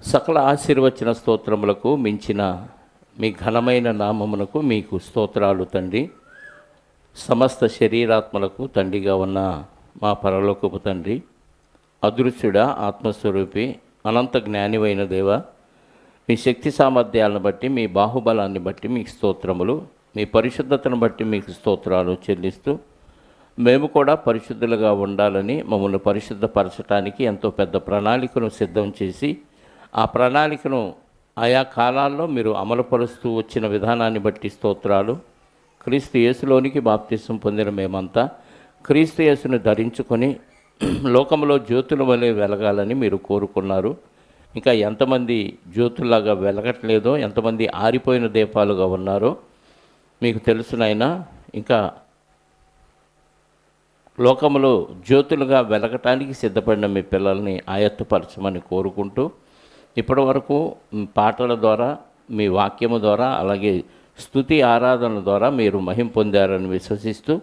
సకల ఆశీర్వచన స్తోత్రములకు మించిన మీ ఘనమైన నామమునకు మీకు స్తోత్రాలు తండ్రి. సమస్త శరీరాత్మలకు తండ్రిగా ఉన్న మా పరలోకపు తండ్రి, అదృశ్యుడ ఆత్మస్వరూపి, అనంత జ్ఞానివైన దేవ, మీ శక్తి సామర్థ్యాలను బట్టి, మీ బాహుబలాన్ని బట్టి మీకు స్తోత్రములు, మీ పరిశుద్ధతను బట్టి మీకు స్తోత్రాలు చెల్లిస్తూ, మేము కూడా పరిశుద్ధులుగా ఉండాలని మమ్మల్ని పరిశుద్ధపరచడానికి ఎంతో పెద్ద ప్రణాళికను సిద్ధం చేసి, ఆ ప్రణాళికను ఆయా కాలాల్లో మీరు అమలుపరుస్తూ వచ్చిన విధానాన్ని బట్టి స్తోత్రాలు. క్రీస్తు యేసులోనికి బాప్తిసం పొందిన మేమంతా క్రీస్తు యేసును ధరించుకొని లోకంలో జ్యోతుల వలె వెలగాలని మీరు కోరుకున్నారు. ఇంకా ఎంతమంది జ్యోతుల్లాగా వెలగట్లేదో, ఎంతమంది ఆరిపోయిన దీపాలుగా ఉన్నారో మీకు తెలుసునైనా. ఇంకా లోకములో జ్యోతులుగా వెలగటానికి సిద్ధపడిన మీ పిల్లల్ని ఆయత్తపరచమని కోరుకుంటూ, ఇప్పటి వరకు పాటల ద్వారా, మీ వాక్యము ద్వారా, అలాగే స్తుతి ఆరాధనల ద్వారా మీరు మహిమ పొందారని విశ్వసిస్తూ,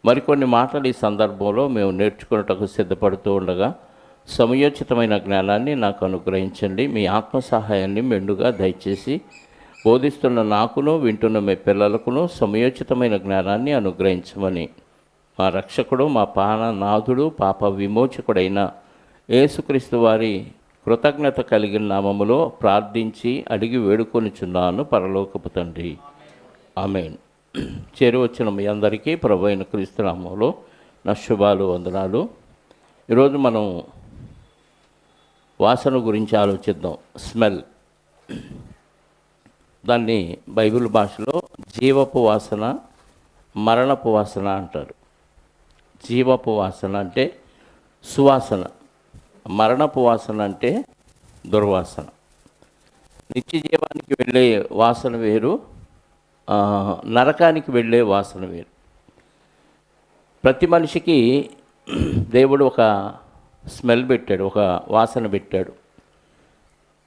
మరికొన్ని మాటలు ఈ సందర్భంలో మేము నేర్చుకున్నటకు సిద్ధపడుతూ ఉండగా సమయోచితమైన జ్ఞానాన్ని నాకు అనుగ్రహించండి. మీ ఆత్మ సహాయాన్ని మెండుగా దయచేసి బోధిస్తున్న నాకును వింటున్న మీ పిల్లలకును సమయోచితమైన జ్ఞానాన్ని అనుగ్రహించమని మా రక్షకుడు, మా ప్రాణనాథుడు, పాప విమోచకుడైన యేసుక్రీస్తు వారి కృతజ్ఞత కలిగిన నామములో ప్రార్థించి అడిగి వేడుకొనిచున్నాను పరలోకపు తండ్రి, ఆమేన్. చేరువచ్చిన మీ అందరికీ ప్రభు అయిన క్రీస్తు నామములో నా శుభాలు, వందనాలు. ఈరోజు మనం వాసన గురించి ఆలోచిద్దాం. స్మెల్. దాన్ని బైబిల్ భాషలో జీవపు వాసన, మరణపు వాసన అంటారు. జీవపు వాసన అంటే సువాసన, మరణపు వాసన అంటే దుర్వాసన. నిత్య జీవానికి వెళ్ళే వాసన వేరు, నరకానికి వెళ్ళే వాసన వేరు. ప్రతి మనిషికి దేవుడు ఒక స్మెల్ పెట్టాడు, ఒక వాసన పెట్టాడు.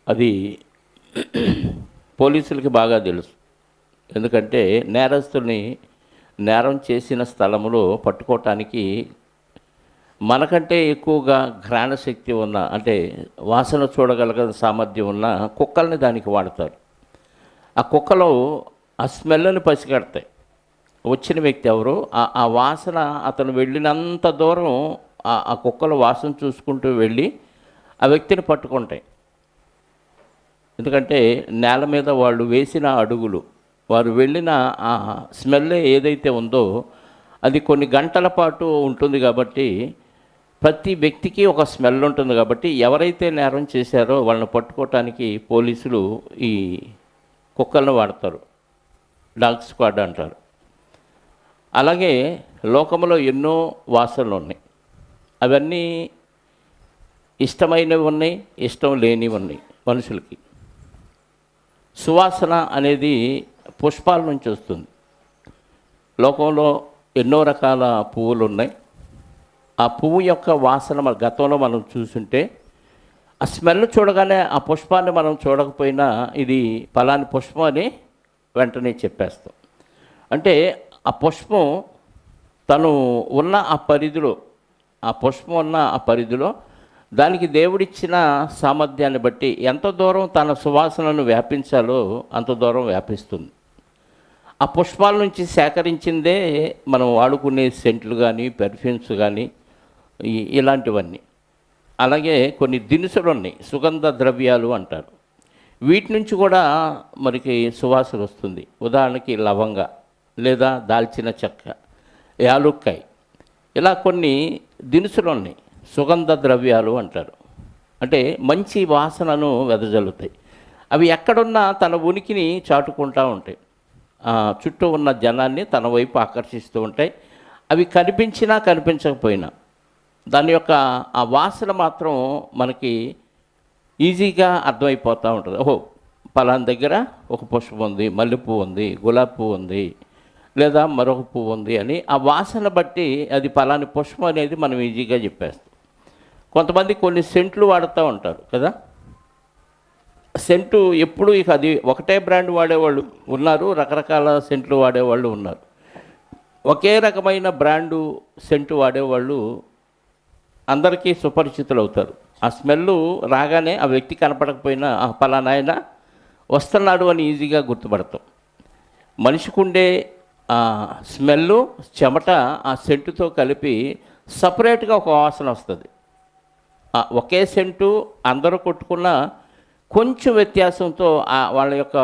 అది పోలీసులకి బాగా తెలుసు. ఎందుకంటే నేరస్తుల్ని నేరం చేసిన స్థలంలో పట్టుకోవటానికి మనకంటే ఎక్కువగా ఘ్రాణశక్తి ఉన్న, అంటే వాసన చూడగలిగిన సామర్థ్యం ఉన్న కుక్కల్ని దానికి వాడతారు. ఆ కుక్కలు ఆ స్మెల్ని పసిగడతాయి. వచ్చిన వ్యక్తి ఎవరు, ఆ వాసన అతను వెళ్ళినంత దూరం ఆ కుక్కల వాసన చూసుకుంటూ వెళ్ళి ఆ వ్యక్తిని పట్టుకుంటాయి. ఎందుకంటే నేల మీద వాళ్ళు వేసిన అడుగులు, వారు వెళ్ళిన ఆ స్మెల్ ఏదైతే ఉందో అది కొన్ని గంటల పాటు ఉంటుంది. కాబట్టి ప్రతి వ్యక్తికి ఒక స్మెల్ ఉంటుంది. కాబట్టి ఎవరైతే నేరం చేశారో వాళ్ళని పట్టుకోవటానికి పోలీసులు ఈ కుక్కలను వాడతారు, డాగ్ స్క్వాడ్ అంటారు. అలాగే లోకంలో ఎన్నో వాసనలు ఉన్నాయి. అవన్నీ ఇష్టమైనవి ఉన్నాయి, ఇష్టం లేనివి ఉన్నాయి మనుషులకి. సువాసన అనేది పుష్పాల నుంచి వస్తుంది. లోకంలో ఎన్నో రకాల పువ్వులు ఉన్నాయి. ఆ పువ్వు యొక్క వాసన మన గతంలో మనం చూసుంటే, ఆ స్మెల్ చూడగానే ఆ పుష్పాన్ని మనం చూడకపోయినా ఇది ఫలాని పుష్పం అని వెంటనే చెప్పేస్తాం. అంటే ఆ పుష్పం తను ఉన్న ఆ పరిధిలో, ఆ పుష్పం ఉన్న ఆ పరిధిలో దానికి దేవుడిచ్చిన సామర్థ్యాన్ని బట్టి ఎంత దూరం తన సువాసనను వ్యాపించాలో అంత దూరం వ్యాపిస్తుంది. ఆ పుష్పాల నుంచి సేకరించిందే మనం వాడుకునే సెంట్లు కానీ, పెర్ఫ్యూమ్స్ కానీ, ఇలాంటివన్నీ. అలాగే కొన్ని దినుసులు ఉన్నాయి, సుగంధ ద్రవ్యాలు అంటారు. వీటి నుంచి కూడా మనకి సువాసన వస్తుంది. ఉదాహరణకి లవంగ, లేదా దాల్చిన చెక్క, యాలుక్కాయ, ఇలా కొన్ని దినుసులు ఉన్నాయి, సుగంధ ద్రవ్యాలు అంటారు. అంటే మంచి వాసనను వెదజల్లుతాయి. అవి ఎక్కడున్నా తన ఉనికిని చాటుకుంటూ ఉంటాయి. చుట్టూ ఉన్న జనాన్ని తన వైపు ఆకర్షిస్తూ ఉంటాయి. అవి కనిపించినా కనిపించకపోయినా దాని యొక్క ఆ వాసన మాత్రం మనకి ఈజీగా అర్థమైపోతూ ఉంటుంది. ఓహో, పలానా దగ్గర ఒక పుష్పం ఉంది, మల్లెపువ్వు ఉంది, గులాబీ పువ్వు ఉంది, లేదా మరొక పువ్వు ఉంది అని ఆ వాసన బట్టి అది పలాని పుష్పం అనేది మనం ఈజీగా చెప్పేస్తాం. కొంతమంది కొన్ని సెంట్లు వాడుతూ ఉంటారు కదా. సెంటు ఎప్పుడు ఇక అది ఒకటే బ్రాండ్ వాడేవాళ్ళు ఉన్నారు, రకరకాల సెంట్లు వాడేవాళ్ళు ఉన్నారు. ఒకే రకమైన బ్రాండు సెంటు వాడేవాళ్ళు అందరికీ సుపరిచితులు అవుతారు. ఆ స్మెల్ రాగానే ఆ వ్యక్తి కనపడకపోయినా పలానా ఆయన వస్తున్నాడు అని ఈజీగా గుర్తుపడతాం. మనిషికి ఉండే స్మెల్లు చెమట ఆ సెంటుతో కలిపి సపరేట్గా ఒక వాసన వస్తుంది. ఒకే సెంటు అందరూ కొట్టుకున్న కొంచెం వ్యత్యాసంతో వాళ్ళ యొక్క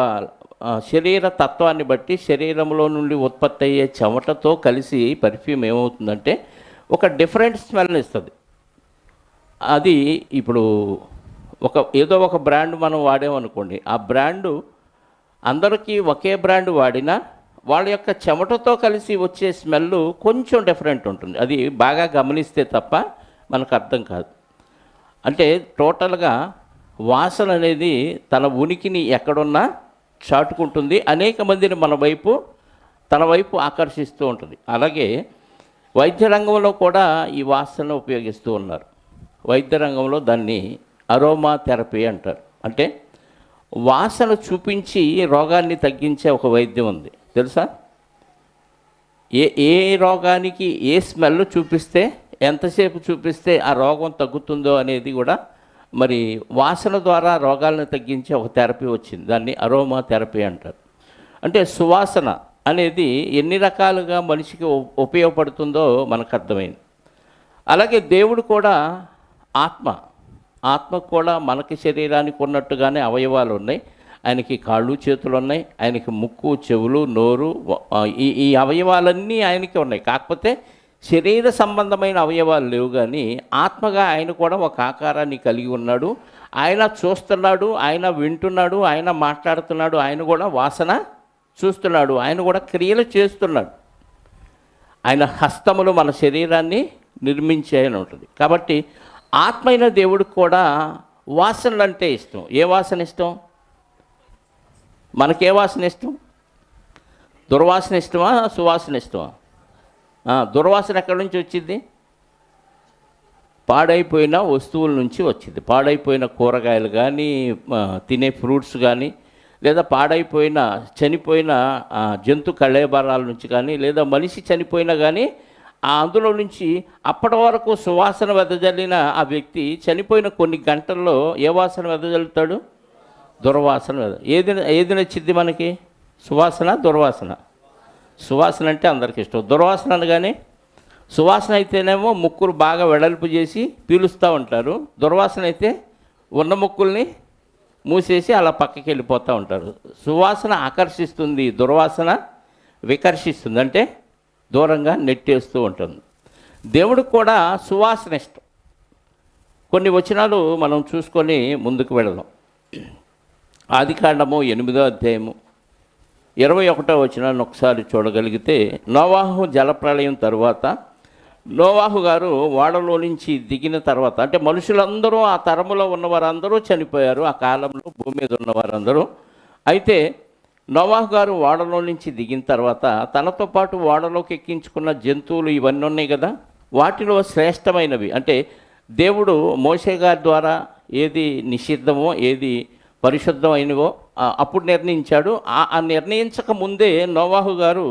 శరీర తత్వాన్ని బట్టి శరీరంలో నుండి ఉత్పత్తి అయ్యే చెమటతో కలిసి పర్ఫ్యూమ్ ఏమవుతుందంటే ఒక డిఫరెంట్ స్మెల్ని ఇస్తుంది. అది ఇప్పుడు ఏదో ఒక బ్రాండ్ మనం వాడామనుకోండి, ఆ బ్రాండు అందరికీ ఒకే బ్రాండ్ వాడినా వాళ్ళ యొక్క చెమటతో కలిసి వచ్చే స్మెల్ కొంచెం డిఫరెంట్ ఉంటుంది. అది బాగా గమనిస్తే తప్ప మనకు అర్థం కాదు. అంటే టోటల్గా వాసన అనేది తన ఉనికిని ఎక్కడున్నా చాటుకుంటుంది, అనేక మందిని తన వైపు ఆకర్షిస్తూ ఉంటుంది. అలాగే వైద్య రంగంలో కూడా ఈ వాసనను ఉపయోగిస్తూ ఉన్నారు. వైద్య రంగంలో దాన్ని అరోమా థెరపీ అంటారు. అంటే వాసన చూపించి రోగాన్ని తగ్గించే ఒక వైద్యం ఉంది, తెలుసా? ఏ రోగానికి ఏ స్మెల్ చూపిస్తే, ఎంతసేపు చూపిస్తే ఆ రోగం తగ్గుతుందో అనేది కూడా మరి వాసన ద్వారా రోగాలను తగ్గించే ఒక థెరపీ వచ్చింది. దాన్ని అరోమా థెరపీ అంటారు. అంటే సువాసన అనేది ఎన్ని రకాలుగా మనిషికి ఉపయోగపడుతుందో మనకు అర్థమైంది. అలాగే దేవుడు కూడా ఆత్మకు కూడా మనకి శరీరానికి ఉన్నట్టుగానే అవయవాలు ఉన్నాయి. ఆయనకి కాళ్ళు చేతులు ఉన్నాయి, ఆయనకి ముక్కు చెవులు నోరు, ఈ అవయవాలన్నీ ఆయనకి ఉన్నాయి. కాకపోతే శరీర సంబంధమైన అవయవాలు లేవు, కానీ ఆత్మగా ఆయన కూడా ఒక ఆకారాన్ని కలిగి ఉన్నాడు. ఆయన చూస్తున్నాడు, ఆయన వింటున్నాడు, ఆయన మాట్లాడుతున్నాడు, ఆయన కూడా వాసన చూస్తున్నాడు, ఆయన కూడా క్రియలు చేస్తున్నాడు. ఆయన హస్తములు మన శరీరాన్ని నిర్మించాయని ఉంటుంది. కాబట్టి ఆత్మైన దేవుడికి కూడా వాసనలు అంటే ఇష్టం. ఏ వాసన ఇష్టం? మనకే వాసన ఇష్టం? దుర్వాసన ఇష్టమా, సువాసన ఇష్టమా? దుర్వాసన ఎక్కడి నుంచి వచ్చింది? పాడైపోయిన వస్తువుల నుంచి వచ్చింది. పాడైపోయిన కూరగాయలు కానీ, తినే ఫ్రూట్స్ కానీ, లేదా పాడైపోయిన చనిపోయిన జంతు కళేబరాల నుంచి కానీ, లేదా మనిషి చనిపోయినా కానీ అందులో నుంచి అప్పటి వరకు సువాసన వెదజల్లిన ఆ వ్యక్తి చనిపోయిన కొన్ని గంటల్లో ఏ వాసన వెదజల్లుతాడు? దుర్వాసన. ఏది నచ్చింది మనకి? సువాసన, దుర్వాసన? సువాసన అంటే అందరికీ ఇష్టం. దుర్వాసన అనగానే, సువాసన అయితేనేమో ముక్కులు బాగా వెడల్పు చేసి పీలుస్తూ ఉంటారు, దుర్వాసన అయితే ఉన్న ముక్కుల్ని మూసేసి అలా పక్కకి వెళ్ళిపోతూ ఉంటారు. సువాసన ఆకర్షిస్తుంది, దుర్వాసన వికర్షిస్తుంది, అంటే దూరంగా నెట్టేస్తూ ఉంటుంది. దేవుడికి కూడా సువాసన ఇష్టం. కొన్ని వచనాలు మనం చూసుకొని ముందుకు వెళదాం. ఆదికాండము 8వ అధ్యాయము 21వ వచనాన్ని ఒకసారి చూడగలిగితే, నోవాహు జలప్రళయం తరువాత నోవాహు గారు ఓడలో నుంచి దిగిన తర్వాత, అంటే మనుషులందరూ ఆ తరములో ఉన్నవారందరూ చనిపోయారు, ఆ కాలంలో భూమి మీద ఉన్నవారందరూ. అయితే నోవాహు గారు ఓడలో నుంచి దిగిన తర్వాత తనతో పాటు ఓడలోకి ఎక్కించుకున్న జంతువులు ఇవన్నీ ఉన్నాయి కదా, వాటిలో శ్రేష్టమైనవి, అంటే దేవుడు మోషే గారి ద్వారా ఏది నిషిద్ధమో ఏది పరిశుద్ధమైనవో అప్పుడు నిర్ణయించాడు. ఆ నిర్ణయించక ముందే నోవాహు గారు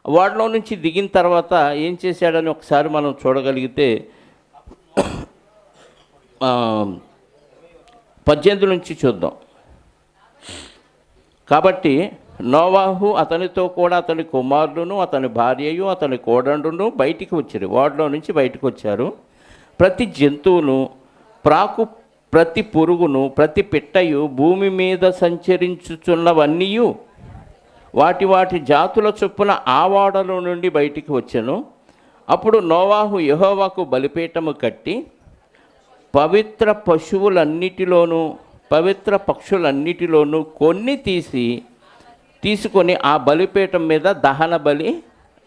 ఓడలో నుంచి దిగిన తర్వాత ఏం చేశాడని ఒకసారి మనం చూడగలిగితే 18 నుంచి చూద్దాం. కాబట్టి నోవాహు అతనితో కూడా అతని కుమారుడును అతని భార్యయు అతని కోడండును బయటికి వచ్చారు. ఓడలో నుంచి బయటకు వచ్చారు. ప్రతి జంతువును, ప్రతి పురుగును, ప్రతి పిట్టయు, భూమి మీద సంచరించుచున్నవన్నీ వాటి జాతుల చొప్పున ఆ ఓడలో నుండి బయటికి వచ్చెను. అప్పుడు నోవాహు యెహోవాకు బలిపీఠము కట్టి పవిత్ర పశువులన్నిటిలోనూ పవిత్ర పక్షులన్నిటిలోనూ కొన్ని తీసుకొని ఆ బలిపీఠం మీద దహన బలి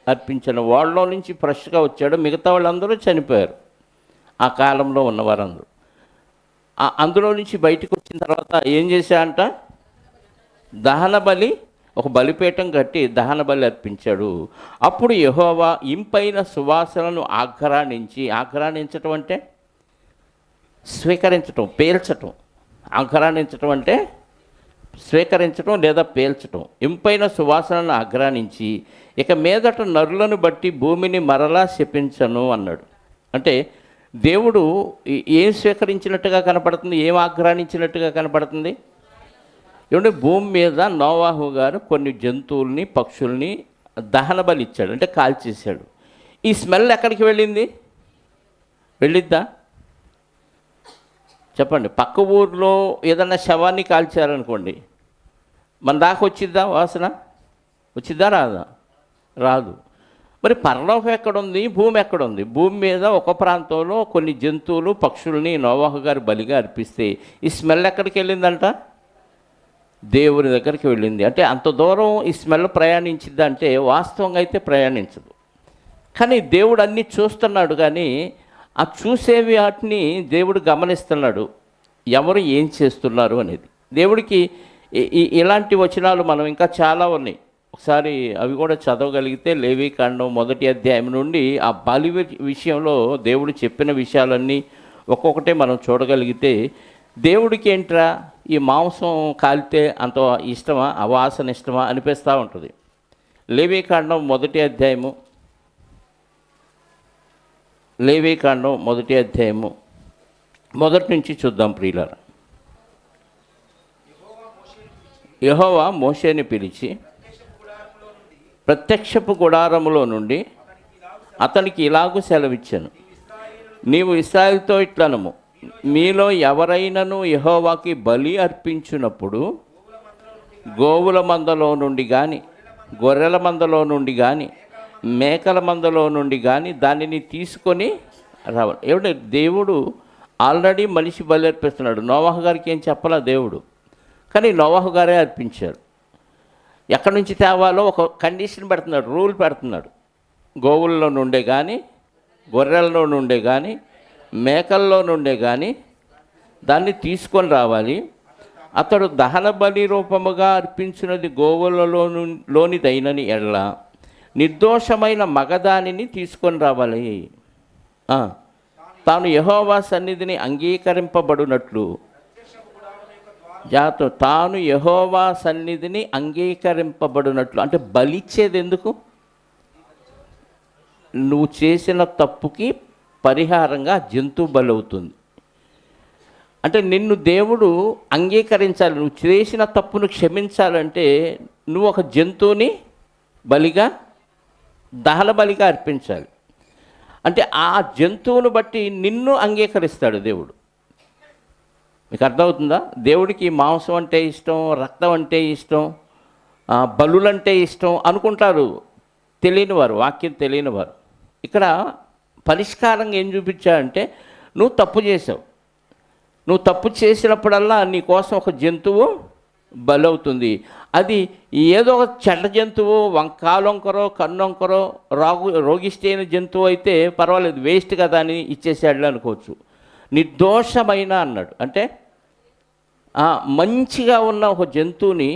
అర్పించను. వాళ్ళలో నుంచి ఫ్రెష్గా వచ్చాడు, మిగతా వాళ్ళందరూ చనిపోయారు ఆ కాలంలో ఉన్నవారందరూ. అందులో నుంచి బయటకు వచ్చిన తర్వాత ఏం చేశాడంట? దహన బలి, ఒక బలిపీఠం కట్టి దహన బలి అర్పించాడు. అప్పుడు యెహోవా ఇంపైన సువాసనను ఆఘ్రాణించటం అంటే స్వీకరించటం, పేల్చటం. ఆఘ్రాణించటం అంటే స్వీకరించటం లేదా పేల్చటం. ఇంపైన సువాసనను ఆఘ్రాణించి ఇక మీదట నరులను బట్టి భూమిని మరలా శపించను అన్నాడు. అంటే దేవుడు ఏం స్వీకరించినట్టుగా కనపడుతుంది, ఏం ఆగ్రహించినట్టుగా కనపడుతుంది? ఏమంటే భూమి మీద నోవాహు గారు కొన్ని జంతువుల్ని పక్షుల్ని దహన బలి ఇచ్చాడు, అంటే కాల్చేశాడు. ఈ స్మెల్ ఎక్కడికి వెళ్ళింది? వెళ్ళిద్దా చెప్పండి? పక్క ఊర్లో ఏదన్నా శవాన్ని కాల్చారనుకోండి, మన దాకా వచ్చిద్దా వాసన? వచ్చిద్దా రాదా? రాదు. మరి పరలోకం ఎక్కడుంది, భూమి ఎక్కడుంది? భూమి మీద ఒక ప్రాంతంలో కొన్ని జంతువులు పక్షుల్ని నోవాహు గారు బలిగా అర్పిస్తే ఈ స్మెల్ ఎక్కడికి వెళ్ళిందంట? దేవుని దగ్గరికి వెళ్ళింది. అంటే అంత దూరం ఈ స్మెల్ ప్రయాణించిందంటే వాస్తవంగా అయితే ప్రయాణించదు. కానీ దేవుడు అన్నీ చూస్తున్నాడు, కానీ ఆ చూసేవి వాటిని దేవుడు గమనిస్తున్నాడు, ఎవరు ఏం చేస్తున్నారు అనేది. దేవుడికి ఇలాంటి వచనాలు మనం ఇంకా చాలా ఉన్నాయి. ఒకసారి అవి కూడా చదవగలిగితే లేవీకాండం 1వ అధ్యాయం నుండి ఆ బలి విషయంలో దేవుడు చెప్పిన విషయాలన్నీ ఒక్కొక్కటే మనం చూడగలిగితే, దేవుడికి ఏంట్రా ఈ మాంసం కాలితే అంత ఇష్టమా, ఆ వాసన ఇష్టమా అనిపిస్తూ ఉంటుంది. లేవీకాండం 1వ అధ్యాయము, లేవీకాండం 1వ అధ్యాయము మొదటి నుంచి చూద్దాం ప్రియులారా. యెహోవా మోషేని పిలిచి ప్రత్యక్షపు గుడారములో నుండి అతనికి ఇలాగూ సెలవిచ్చాను, నీవు ఇశ్రాయేలుతో ఇట్లనము, మీలో ఎవరైనాను యెహోవాకి బలి అర్పించినప్పుడు గోవుల మందలో నుండి కానీ, గొర్రెల మందలో నుండి కానీ, మేకల మందలో నుండి కానీ దానిని తీసుకొని రావాలి. ఏమంటే దేవుడు ఆల్రెడీ మనిషి బలి అర్పిస్తున్నాడు. నోవాహు గారికి ఏం చెప్పాలా దేవుడు, కానీ నోవాహు గారే అర్పించారు. ఎక్కడి నుంచి తేవాలో ఒక కండిషన్ పెడుతున్నాడు, రూల్ పెడుతున్నాడు. గోవుల్లో నుండే కానీ, గొర్రెల్లో నుండే కానీ, మేకల్లో నుండే కానీ దాన్ని తీసుకొని రావాలి. అతడు దహన బలి రూపముగా అర్పించినది గోవులలోనిదైనని ఎడల నిర్దోషమైన మగదానిని తీసుకొని రావాలి. తాను యెహోవా సన్నిధిని అంగీకరింపబడినట్లు తాను యెహోవా సన్నిధిని అంగీకరింపబడినట్లు. అంటే బలిచ్చేది ఎందుకు? నువ్వు చేసిన తప్పుకి పరిహారంగా జంతువు బలి అవుతుంది. అంటే నిన్ను దేవుడు అంగీకరించాలి, నువ్వు చేసిన తప్పును క్షమించాలంటే నువ్వు ఒక జంతువుని బలిగా, దహన బలిగా అర్పించాలి. అంటే ఆ జంతువును బట్టి నిన్ను అంగీకరిస్తాడు దేవుడు. మీకు అర్థమవుతుందా? దేవుడికి మాంసం అంటే ఇష్టం, రక్తం అంటే ఇష్టం, బలులంటే ఇష్టం అనుకుంటారు తెలియని వారు, వాక్యం తెలియని వారు. ఇక్కడ పరిష్కారంగా ఏం చూపించాడంటే, నువ్వు తప్పు చేసావు, నువ్వు తప్పు చేసినప్పుడల్లా నీ కోసం ఒక జంతువు బలవుతుంది. అది ఏదో ఒక చెడ్డ జంతువు, కాలొంకరో కన్నొంకరో రోగిష్టైన జంతువు అయితే పర్వాలేదు, వేస్ట్ కదా అని ఇచ్చేసాడు అనుకోవచ్చు. నిర్దోషమైన అన్నాడు అంటే మంచిగా ఉన్న ఒక జంతువుని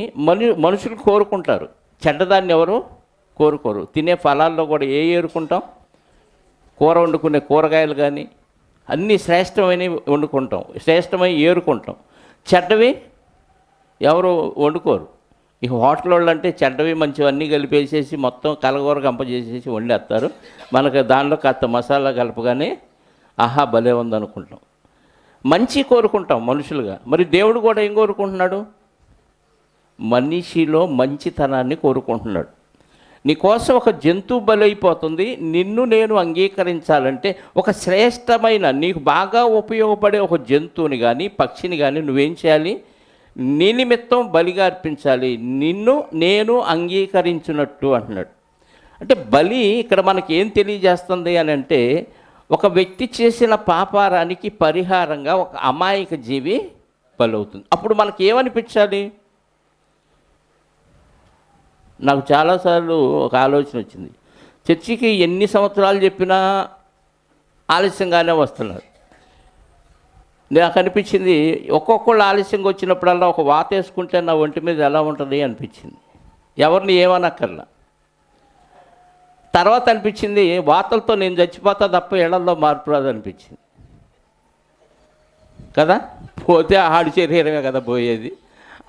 మనుషులు కోరుకుంటారు, చెడ్డదాన్ని ఎవరు కోరుకోరు. తినే ఫలాల్లో కూడా ఏరుకుంటాం? కూర వండుకునే కూరగాయలు కానీ అన్నీ శ్రేష్టమైనవి వండుకుంటాం, శ్రేష్టమై ఏరుకుంటాం. చెడ్డవి ఎవరు వండుకోరు. ఈ హోటల్ వాళ్ళు అంటే చెడ్డవి మంచివన్నీ కలిపేసేసి మొత్తం కలగూర కంపజేసేసి వండేస్తారు. మనకు దానిలో కాస్త మసాలా కలపగానే ఆహా భలే ఉందనుకుంటాం. మంచి కోరుకుంటాం మనుషులుగా. మరి దేవుడు కూడా ఏం కోరుకుంటున్నాడు? మనిషిలో మంచితనాన్ని కోరుకుంటున్నాడు. నీకోసం ఒక జంతువు బలైపోతుంది, నిన్ను నేను అంగీకరించాలంటే ఒక శ్రేష్టమైన నీకు బాగా ఉపయోగపడే ఒక జంతువుని కానీ పక్షిని కానీ నువ్వేం చేయాలి? నీ నిమిత్తం బలిగా అర్పించాలి, నిన్ను నేను అంగీకరించినట్టు అంటున్నాడు. అంటే బలి ఇక్కడ మనకి ఏం తెలియజేస్తుంది అని అంటే, ఒక వ్యక్తి చేసిన పాపారానికి పరిహారంగా ఒక అమాయక జీవి బలవుతుంది. అప్పుడు మనకి ఏమనిపించాలి? నాకు చాలాసార్లు ఒక ఆలోచన వచ్చింది, చర్చికి ఎన్ని సంవత్సరాలు చెప్పినా ఆలస్యంగానే వస్తున్నారు. నాకు అనిపించింది, ఒక్కొక్కళ్ళు ఆలస్యంగా వచ్చినప్పుడల్లా ఒక వాత వేసుకుంటే నా ఒంటి మీద ఎలా ఉంటుంది అనిపించింది. ఎవరిని ఏమనక్కర్లా. తర్వాత అనిపించింది, వాతలతో నేను చచ్చిపోతా తప్ప ఇళ్లలో మార్పు రాదు అనిపించింది కదా. పోతే ఆడి శరీరమే కదా పోయేది,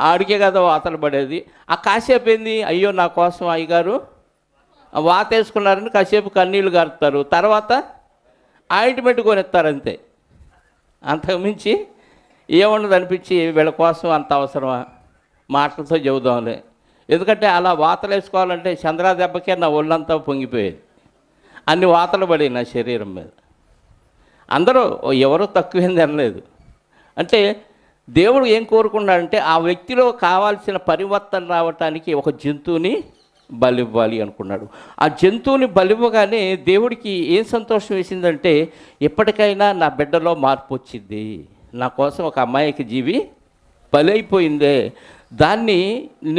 ఆడికే కదా వాతలు పడేది. ఆ కాసేపు ఏంది, అయ్యో నా కోసం అయ్యగారు వాత వేసుకున్నారని కాసేపు కన్నీళ్ళు గారుతారు, తర్వాత ఆయింట్మెంట్ కొనిస్తారంతే, అంతకుమించి ఏముండదు అనిపించి వీళ్ళ కోసం అంత అవసరమా, మాటలతో చెబుదాంలే. ఎందుకంటే అలా వాతలు వేసుకోవాలంటే చంద్రా దెబ్బకే నా ఒళ్ళంతా పొంగిపోయేది, అన్ని వాతలు పడి నా శరీరం మీద. అందరూ ఎవరూ తక్కువేంది అనలేదు. అంటే దేవుడు ఏం కోరుకున్నాడంటే ఆ వ్యక్తిలో కావాల్సిన పరివర్తన రావటానికి ఒక జంతువుని బలివ్వాలి అనుకున్నాడు. ఆ జంతువుని బలివ్వగానే దేవుడికి ఏం సంతోషం వేసిందంటే, ఎప్పటికైనా నా బిడ్డలో మార్పు వచ్చింది, నా కోసం ఒక అమ్మాయికి జీవి బలైపోయిందే, దాన్ని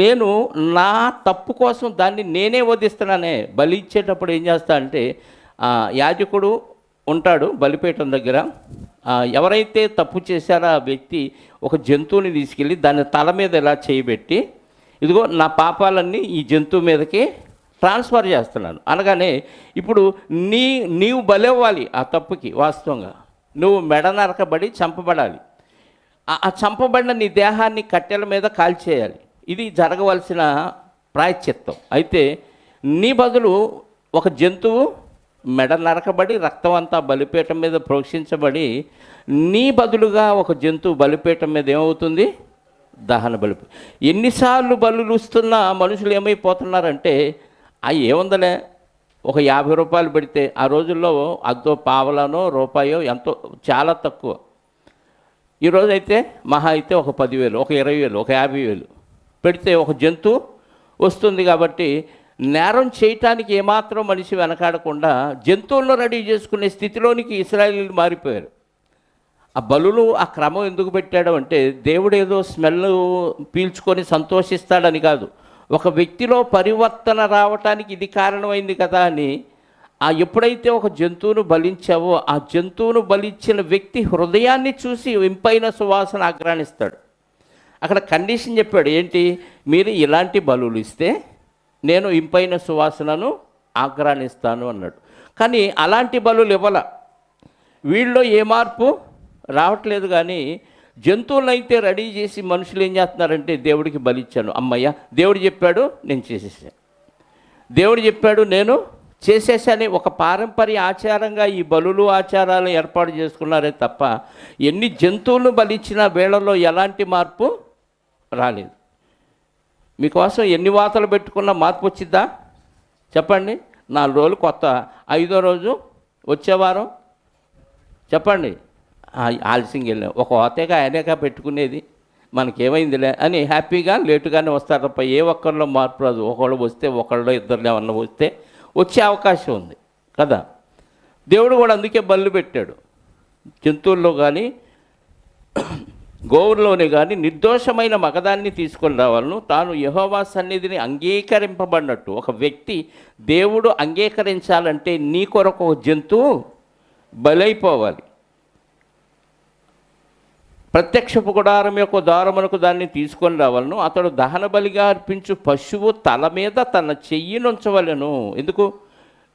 నేను నా తప్పు కోసం దాన్ని నేనే వధిస్తున్నానే. బలి ఇచ్చేటప్పుడు ఏం చేస్తా అంటే, యాజకుడు ఉంటాడు బలిపీఠం దగ్గర, ఎవరైతే తప్పు చేశారో ఆ వ్యక్తి ఒక జంతువుని తీసుకెళ్ళి దాని తల మీద ఎలా చేయబెట్టి, ఇదిగో నా పాపాలన్నీ ఈ జంతువు మీదకి ట్రాన్స్ఫర్ చేస్తున్నాను అనగానే, ఇప్పుడు నీవు బలవ్వాలి ఆ తప్పుకి. వాస్తవంగా నువ్వు మెడ నరకబడి చంపబడాలి, ఆ చంపబడిన నీ దేహాన్ని కట్టెల మీద కాల్చేయాలి. ఇది జరగవలసిన ప్రాయశ్చిత్తం. అయితే నీ బదులు ఒక జంతువు మెడ నరకబడి రక్తం అంతా బలిపీఠం మీద ప్రోక్షించబడి, నీ బదులుగా ఒక జంతువు బలిపీఠం మీద ఏమవుతుంది, దహన బలి. ఎన్నిసార్లు బలులు ఇస్తున్న మనుషులు ఏమైపోతున్నారంటే, ఏముందలే ఒక 50 రూపాయలు పెడితే, ఆ రోజుల్లో అదో పావలానో రూపాయో ఎంతో చాలా తక్కువ. ఈరోజైతే మహా అయితే ఒక 10,000, ఒక 20,000, ఒక 50,000 పెడితే ఒక జంతువు వస్తుంది. కాబట్టి నేరం చేయటానికి ఏమాత్రం మనిషి వెనకాడకుండా జంతువులను రెడీ చేసుకునే స్థితిలోనికి ఇశ్రాయేలీయులు మారిపోయారు. ఆ బలులు ఆ క్రమం ఎందుకు పెట్టాడు అంటే, దేవుడు ఏదో స్మెల్ పీల్చుకొని సంతోషిస్తాడని కాదు, ఒక వ్యక్తిలో పరివర్తన రావటానికి ఇది కారణమైంది కదా అని. ఎప్పుడైతే ఒక జంతువును బలించావో ఆ జంతువును బలించిన వ్యక్తి హృదయాన్ని చూసి ఇంపైన సువాసన ఆగ్రానిస్తాడు. అక్కడ కండిషన్ చెప్పాడు, ఏంటి, మీరు ఇలాంటి బలులు ఇస్తే నేను ఇంపైన సువాసనను ఆగ్రానిస్తాను అన్నాడు. కానీ అలాంటి బలులు ఇవ్వాల, వీళ్ళలో ఏ మార్పు రావట్లేదు. కానీ జంతువులను అయితే రెడీ చేసి మనుషులు ఏం చేస్తున్నారంటే, దేవుడికి బలిచ్చాను, అమ్మయ్య దేవుడు చెప్పాడు నేను చేసేసాను, దేవుడు చెప్పాడు నేను చేసేసాని ఒక పారంపర్య ఆచారంగా ఈ బలులు ఆచారాలు ఏర్పాటు చేసుకున్నారే తప్ప, ఎన్ని జంతువులను బలిచ్చినా వేళల్లో ఎలాంటి మార్పు రాలేదు. మీకోసం ఎన్ని వాతలు పెట్టుకున్నా మార్పు వచ్చిద్దా చెప్పండి? 4 రోజులు కొత్త, 5వ రోజు వచ్చే వారం చెప్పండి ఆలస్యంగా వెళ్ళాం, ఒక వాతేగా ఆయనేగా పెట్టుకునేది, మనకేమైందిలే అని హ్యాపీగా లేటుగానే వస్తారు తప్ప ఏ ఒక్కరిలో మార్పు రాదు. ఒకళ్ళు వస్తే ఒకళ్ళు ఇద్దరు ఏమన్నా వస్తే వచ్చే అవకాశం ఉంది కదా. దేవుడు కూడా అందుకే బళ్ళు పెట్టాడు. జంతువుల్లో కానీ గోవుల్లోనే కానీ నిర్దోషమైన మగదాన్ని తీసుకొని రావాలను, తాను యెహోవా సన్నిధిని అంగీకరింపబడినట్టు. ఒక వ్యక్తి దేవుడు అంగీకరించాలంటే నీ కొరకు ఒక జంతువు బలైపోవాలి. ప్రత్యక్షపు గుడారం యొక్క ద్వారమునకు దాన్ని తీసుకొని రావాలను, అతడు దహన బలిగా అర్పించు పశువు తల మీద తన చెయ్యినుంచవలెను. ఎందుకు?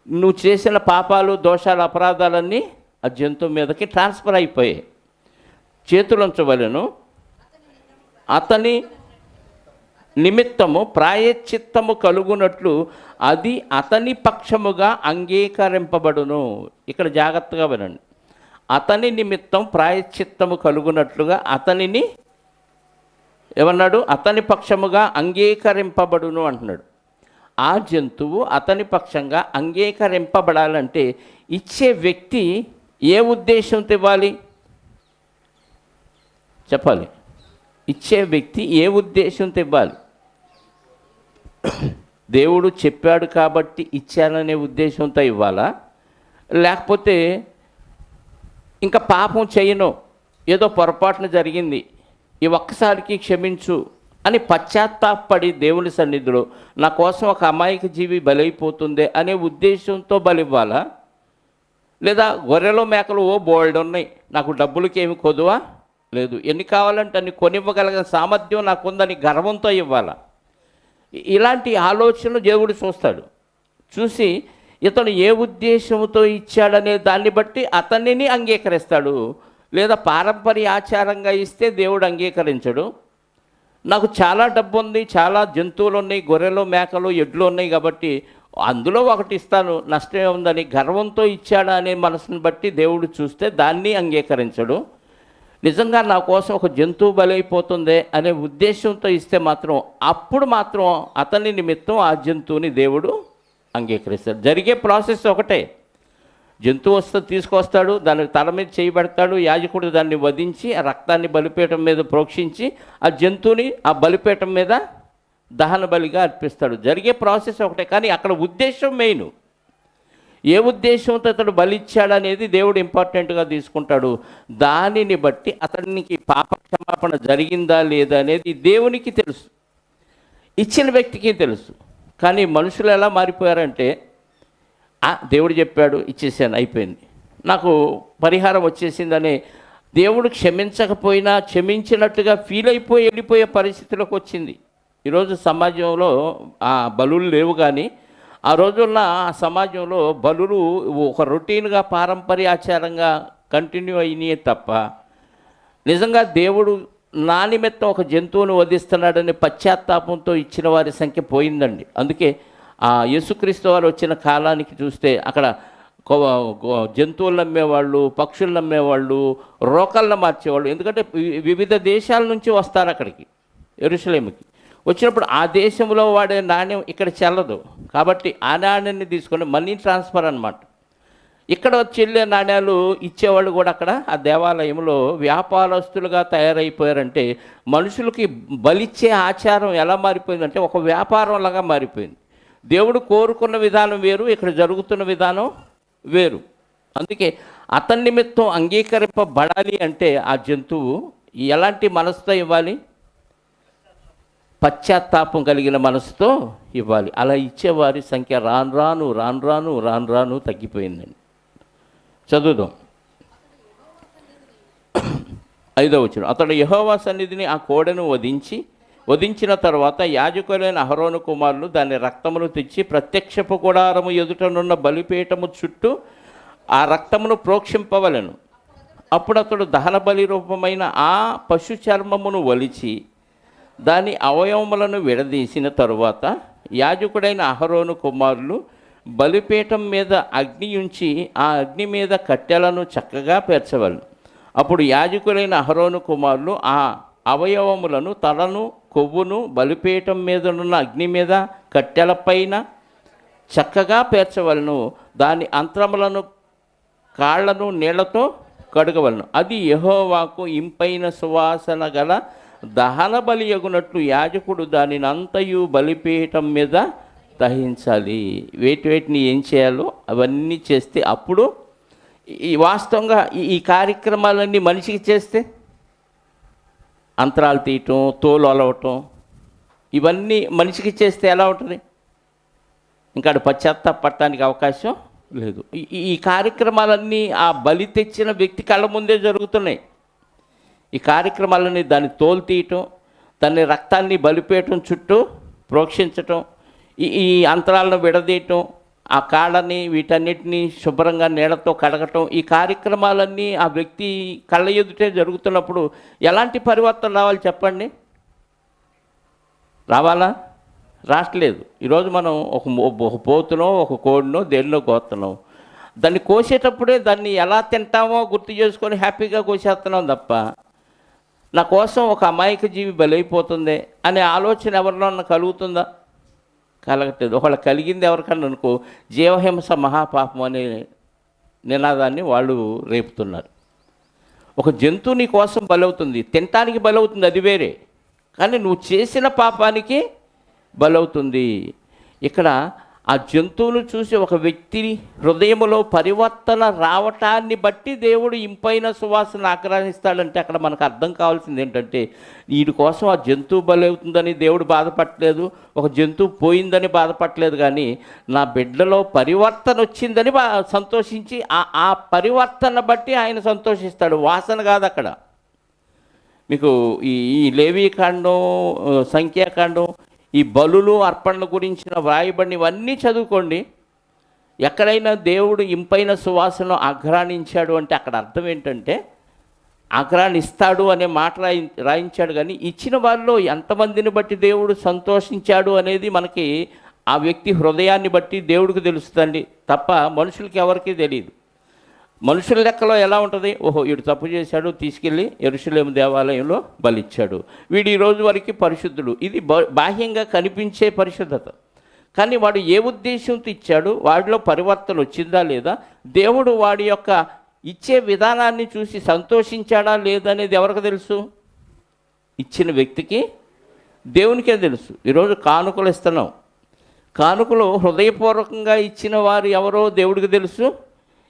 నువ్వు చేసిన పాపాలు దోషాలు అపరాధాలన్నీ ఆ జంతువు మీదకి ట్రాన్స్ఫర్ అయిపోయాయి. చేతులుంచవలెను, అతని నిమిత్తము ప్రాయశ్చిత్తము కలుగునట్లు అది అతని పక్షముగా అంగీకరింపబడును. ఇక్కడ జాగ్రత్తగా వినండి, అతని నిమిత్తం ప్రాయశ్చిత్తము కలుగునట్లుగా అతనిని ఏమన్నాడు? అతని పక్షముగా అంగీకరింపబడును అంటున్నాడు. ఆ జంతువు అతని పక్షంగా అంగీకరింపబడాలంటే ఇచ్చే వ్యక్తి ఏ ఉద్దేశంతో ఇవ్వాలి చెప్పాలి? ఇచ్చే వ్యక్తి ఏ ఉద్దేశంతో ఇవ్వాలి? దేవుడు చెప్పాడు కాబట్టి ఇచ్చాననే ఉద్దేశంతో ఇవ్వాలా, లేకపోతే ఇంకా పాపం చేయను, ఏదో పొరపాటున జరిగింది, ఈ ఒక్కసారికి క్షమించు అని పశ్చాత్తాపడి దేవుని సన్నిధిలో నా కోసం ఒక అమాయక జీవి బలైపోతుంది అనే ఉద్దేశంతో బలివ్వాలా, లేదా గొర్రెలు మేకలు బోల్డ్ ఉన్నాయి, నాకు డబ్బులకి ఏమి కొదువా లేదు, ఎన్ని కావాలంటే అన్ని కొనివ్వగలిగిన సామర్థ్యం నాకుందని గర్వంతో ఇవ్వాలా? ఇలాంటి ఆలోచనలు దేవుడు చూస్తాడు. చూసి ఇతను ఏ ఉద్దేశంతో ఇచ్చాడనే దాన్ని బట్టి అతనిని అంగీకరిస్తాడు. లేదా పారంపర్య ఆచారంగా ఇస్తే దేవుడు అంగీకరించడు. నాకు చాలా డబ్బు ఉంది, చాలా జంతువులు ఉన్నాయి, గొర్రెలు మేకలు ఎడ్లు ఉన్నాయి కాబట్టి అందులో ఒకటి ఇస్తాను, నష్టమే ఉందని గర్వంతో ఇచ్చాడా అనే మనసుని బట్టి దేవుడు చూస్తే దాన్ని అంగీకరించడు. నిజంగా నా కోసం ఒక జంతువు బలైపోతుందే అనే ఉద్దేశంతో ఇస్తే మాత్రం అప్పుడు మాత్రం అతని నిమిత్తం ఆ జంతువుని దేవుడు అంగీకరిస్తాడు. జరిగే ప్రాసెస్ ఒకటే. జంతువు వస్తే తీసుకొస్తాడు, దానికి తల మీద చేయబెడతాడు, యాజకుడు దాన్ని వధించి ఆ రక్తాన్ని బలిపీఠం మీద ప్రోక్షించి ఆ జంతువుని ఆ బలిపీఠం మీద దహన బలిగా అర్పిస్తాడు. జరిగే ప్రాసెస్ ఒకటే. కానీ అక్కడ ఉద్దేశం మెయిన్. ఏ ఉద్దేశంతో అతడు బలిచ్చాడనేది దేవుడు ఇంపార్టెంట్గా తీసుకుంటాడు. దానిని బట్టి అతనికి పాప క్షమాపణ జరిగిందా లేదా అనేది దేవునికి తెలుసు, ఇచ్చిన వ్యక్తికి తెలుసు. కానీ మనుషులు ఎలా మారిపోయారంటే, దేవుడు చెప్పాడు, ఇచ్చేసాను, అయిపోయింది, నాకు పరిహారం వచ్చేసిందని దేవుడు క్షమించకపోయినా క్షమించినట్టుగా ఫీల్ అయిపోయి వెళ్ళిపోయే పరిస్థితిలోకి వచ్చింది. ఈరోజు సమాజంలో ఆ బలులు లేవు, కానీ ఆ రోజుల్లో ఆ సమాజంలో బలులు ఒక రొటీన్గా పారంపర్యాచారంగా కంటిన్యూ అయినాయి తప్ప నిజంగా దేవుడు నా నిమిత్తం ఒక జంతువును వధిస్తున్నాడని పశ్చాత్తాపంతో ఇచ్చిన వారి సంఖ్య పోయిందండి. అందుకే ఆ యేసుక్రీస్తు వారు వచ్చిన కాలానికి చూస్తే అక్కడ జంతువులు నమ్మేవాళ్ళు, పక్షులు నమ్మేవాళ్ళు, రోకలను మార్చేవాళ్ళు. ఎందుకంటే వివిధ దేశాల నుంచి వస్తారు అక్కడికి, యెరూషలేముకి. వచ్చినప్పుడు ఆ దేశంలో వాడే నాణ్యం ఇక్కడ చెల్లదు, కాబట్టి ఆ నాణ్యాన్ని తీసుకొని మనీ ట్రాన్స్ఫర్ అన్నమాట. ఇక్కడ చెల్లే నాణ్యాలు ఇచ్చేవాళ్ళు కూడా అక్కడ ఆ దేవాలయంలో వ్యాపారస్తులుగా తయారైపోయారంటే మనుషులకి బలిచ్చే ఆచారం ఎలా మారిపోయిందంటే ఒక వ్యాపారంలాగా మారిపోయింది. దేవుడు కోరుకున్న విధానం వేరు, ఇక్కడ జరుగుతున్న విధానం వేరు. అందుకే అతని నిమిత్తం అంగీకరింపబడాలి అంటే ఆ జంతువు ఎలాంటి మనసుతో ఇవ్వాలి? పశ్చాత్తాపం కలిగిన మనసుతో ఇవ్వాలి. అలా ఇచ్చేవారి సంఖ్య రాను రాను తగ్గిపోయిందండి. చదువుదాం 5వ వచనం. అతడు యెహోవా సన్నిధిని ఆ కోడెను వధించిన తర్వాత యాజకులైన అహరోను కుమారులు దాని రక్తమును తెచ్చి ప్రత్యక్షపు గుడారము ఎదుటనున్న బలిపీఠము చుట్టూ ఆ రక్తమును ప్రోక్షింపవలెను. అప్పుడు అతడు దహన బలి రూపమైన ఆ పశు చర్మమును వలిచి దాని అవయవములను విడదీసిన తరువాత యాజకుడైన అహరోను కుమారులు బలిపీఠం మీద అగ్ని ఉంచి ఆ అగ్ని మీద కట్టెలను చక్కగా పేర్చవలను. అప్పుడు యాజకులైన అహరోను కుమారులు ఆ అవయవములను, తలను, కొవ్వును బలిపీఠం మీదనున్న అగ్ని మీద కట్టెలపైన చక్కగా పేర్చవలను. దాని అంత్రములను, కాళ్లను నీళ్లతో కడగవలను. అది యెహోవాకు ఇంపైన సువాసన గల దహన బలి యగునట్లు యాజకుడు దానిని అంతయు బలిపీఠం మీద దహించాలి. వేటిని ఏం చేయాలో అవన్నీ చేస్తే అప్పుడు ఈ వాస్తవంగా ఈ కార్యక్రమాలన్నీ మనిషికి చేస్తే అంతరాలు తీయటం, తోలు అలవటం, ఇవన్నీ మనిషికి చేస్తే ఎలా ఉంటుంది? ఇంకా పశ్చాత్తాపడటానికి అవకాశం లేదు. ఈ కార్యక్రమాలన్నీ ఆ బలి తెచ్చిన వ్యక్తి కళ్ళ ముందే జరుగుతున్నాయి. ఈ కార్యక్రమాలని దాన్ని తోలు తీయటం, దాన్ని రక్తాన్ని బలిపీఠం చుట్టూ ప్రోక్షించటం, ఈ అంతరాలను విడదీయటం, ఆ కాళ్ళని వీటన్నిటిని శుభ్రంగా నీళ్ళతో కడగటం, ఈ కార్యక్రమాలన్నీ ఆ వ్యక్తి కళ్ళ ఎదుటే జరుగుతున్నప్పుడు ఎలాంటి పరివర్తన రావాలి చెప్పండి? రావాలా? రావట్లేదు. ఈరోజు మనం ఒక పోతునో ఒక కోడినో దేనిలో కోస్తున్నాం, దాన్ని కోసేటప్పుడే దాన్ని ఎలా తింటామో గుర్తు చేసుకొని హ్యాపీగా కోసేస్తున్నాం తప్ప నా కోసం ఒక అమాయక జీవి బలైపోతుంది అనే ఆలోచన ఎవరిలో కలుగుతుందా? కలగట్లేదు. ఒకవేళ కలిగింది ఎవరికన్నా అనుకో, జీవహింస మహాపాపం అనే నినాదాన్ని వాళ్ళు రేపుతున్నారు. ఒక జంతువు నీ కోసం బలవుతుంది, తినటానికి బలవుతుంది, అది వేరే. కానీ నువ్వు చేసిన పాపానికి బలవుతుంది. ఇక్కడ ఆ జంతువును చూసి ఒక వ్యక్తి హృదయంలో పరివర్తన రావటాన్ని బట్టి దేవుడు ఇంపైన సువాసన ఆగ్రహిస్తాడంటే అక్కడ మనకు అర్థం కావాల్సింది ఏంటంటే, వీడి కోసం ఆ జంతువు బలవుతుందని దేవుడు బాధపడలేదు, ఒక జంతువు పోయిందని బాధపడలేదు, కానీ నా బిడ్డలో పరివర్తన వచ్చిందని సంతోషించి ఆ పరివర్తన బట్టి ఆయన సంతోషిస్తాడు. వాసన కాదు అక్కడ. మీకు ఈ లేవీకాండం, సంఖ్యాకాండం, ఈ బలులు అర్పణల గురించిన వ్రాయబడినవన్నీ చదువుకోండి. ఎక్కడైనా దేవుడు ఇంపైన సువాసన ఆఘ్రానించాడు అంటే అక్కడ అర్థం ఏంటంటే ఆఘ్రానిస్తాడు అనే మాట రాయించాడు. కానీ ఇచ్చిన వారిలో ఎంతమందిని బట్టి దేవుడు సంతోషించాడు అనేది మనకి ఆ వ్యక్తి హృదయాన్ని బట్టి దేవుడికి తెలుస్తుందండి తప్ప మనుషులకి ఎవరికీ తెలియదు. మనుషుల లెక్కలో ఎలా ఉంటుంది, ఓహో వీడు తప్పు చేశాడు, తీసుకెళ్ళి యెరూషలేము దేవాలయంలో బలిచ్చాడు, వీడు ఈ రోజు వరకు పరిశుద్ధుడు. ఇది బాహ్యంగా కనిపించే పరిశుద్ధత. కానీ వాడు ఏ ఉద్దేశంతో ఇచ్చాడు, వాడిలో పరివర్తన వచ్చిందా లేదా, దేవుడు వాడి యొక్క ఇచ్చే విధానాన్ని చూసి సంతోషించాడా లేదనేది ఎవరికి తెలుసు? ఇచ్చిన వ్యక్తికి, దేవునికే తెలుసు. ఈరోజు కానుకలు ఇస్తున్నాం, కానుకలు హృదయపూర్వకంగా ఇచ్చిన వారు ఎవరో దేవుడికి తెలుసు.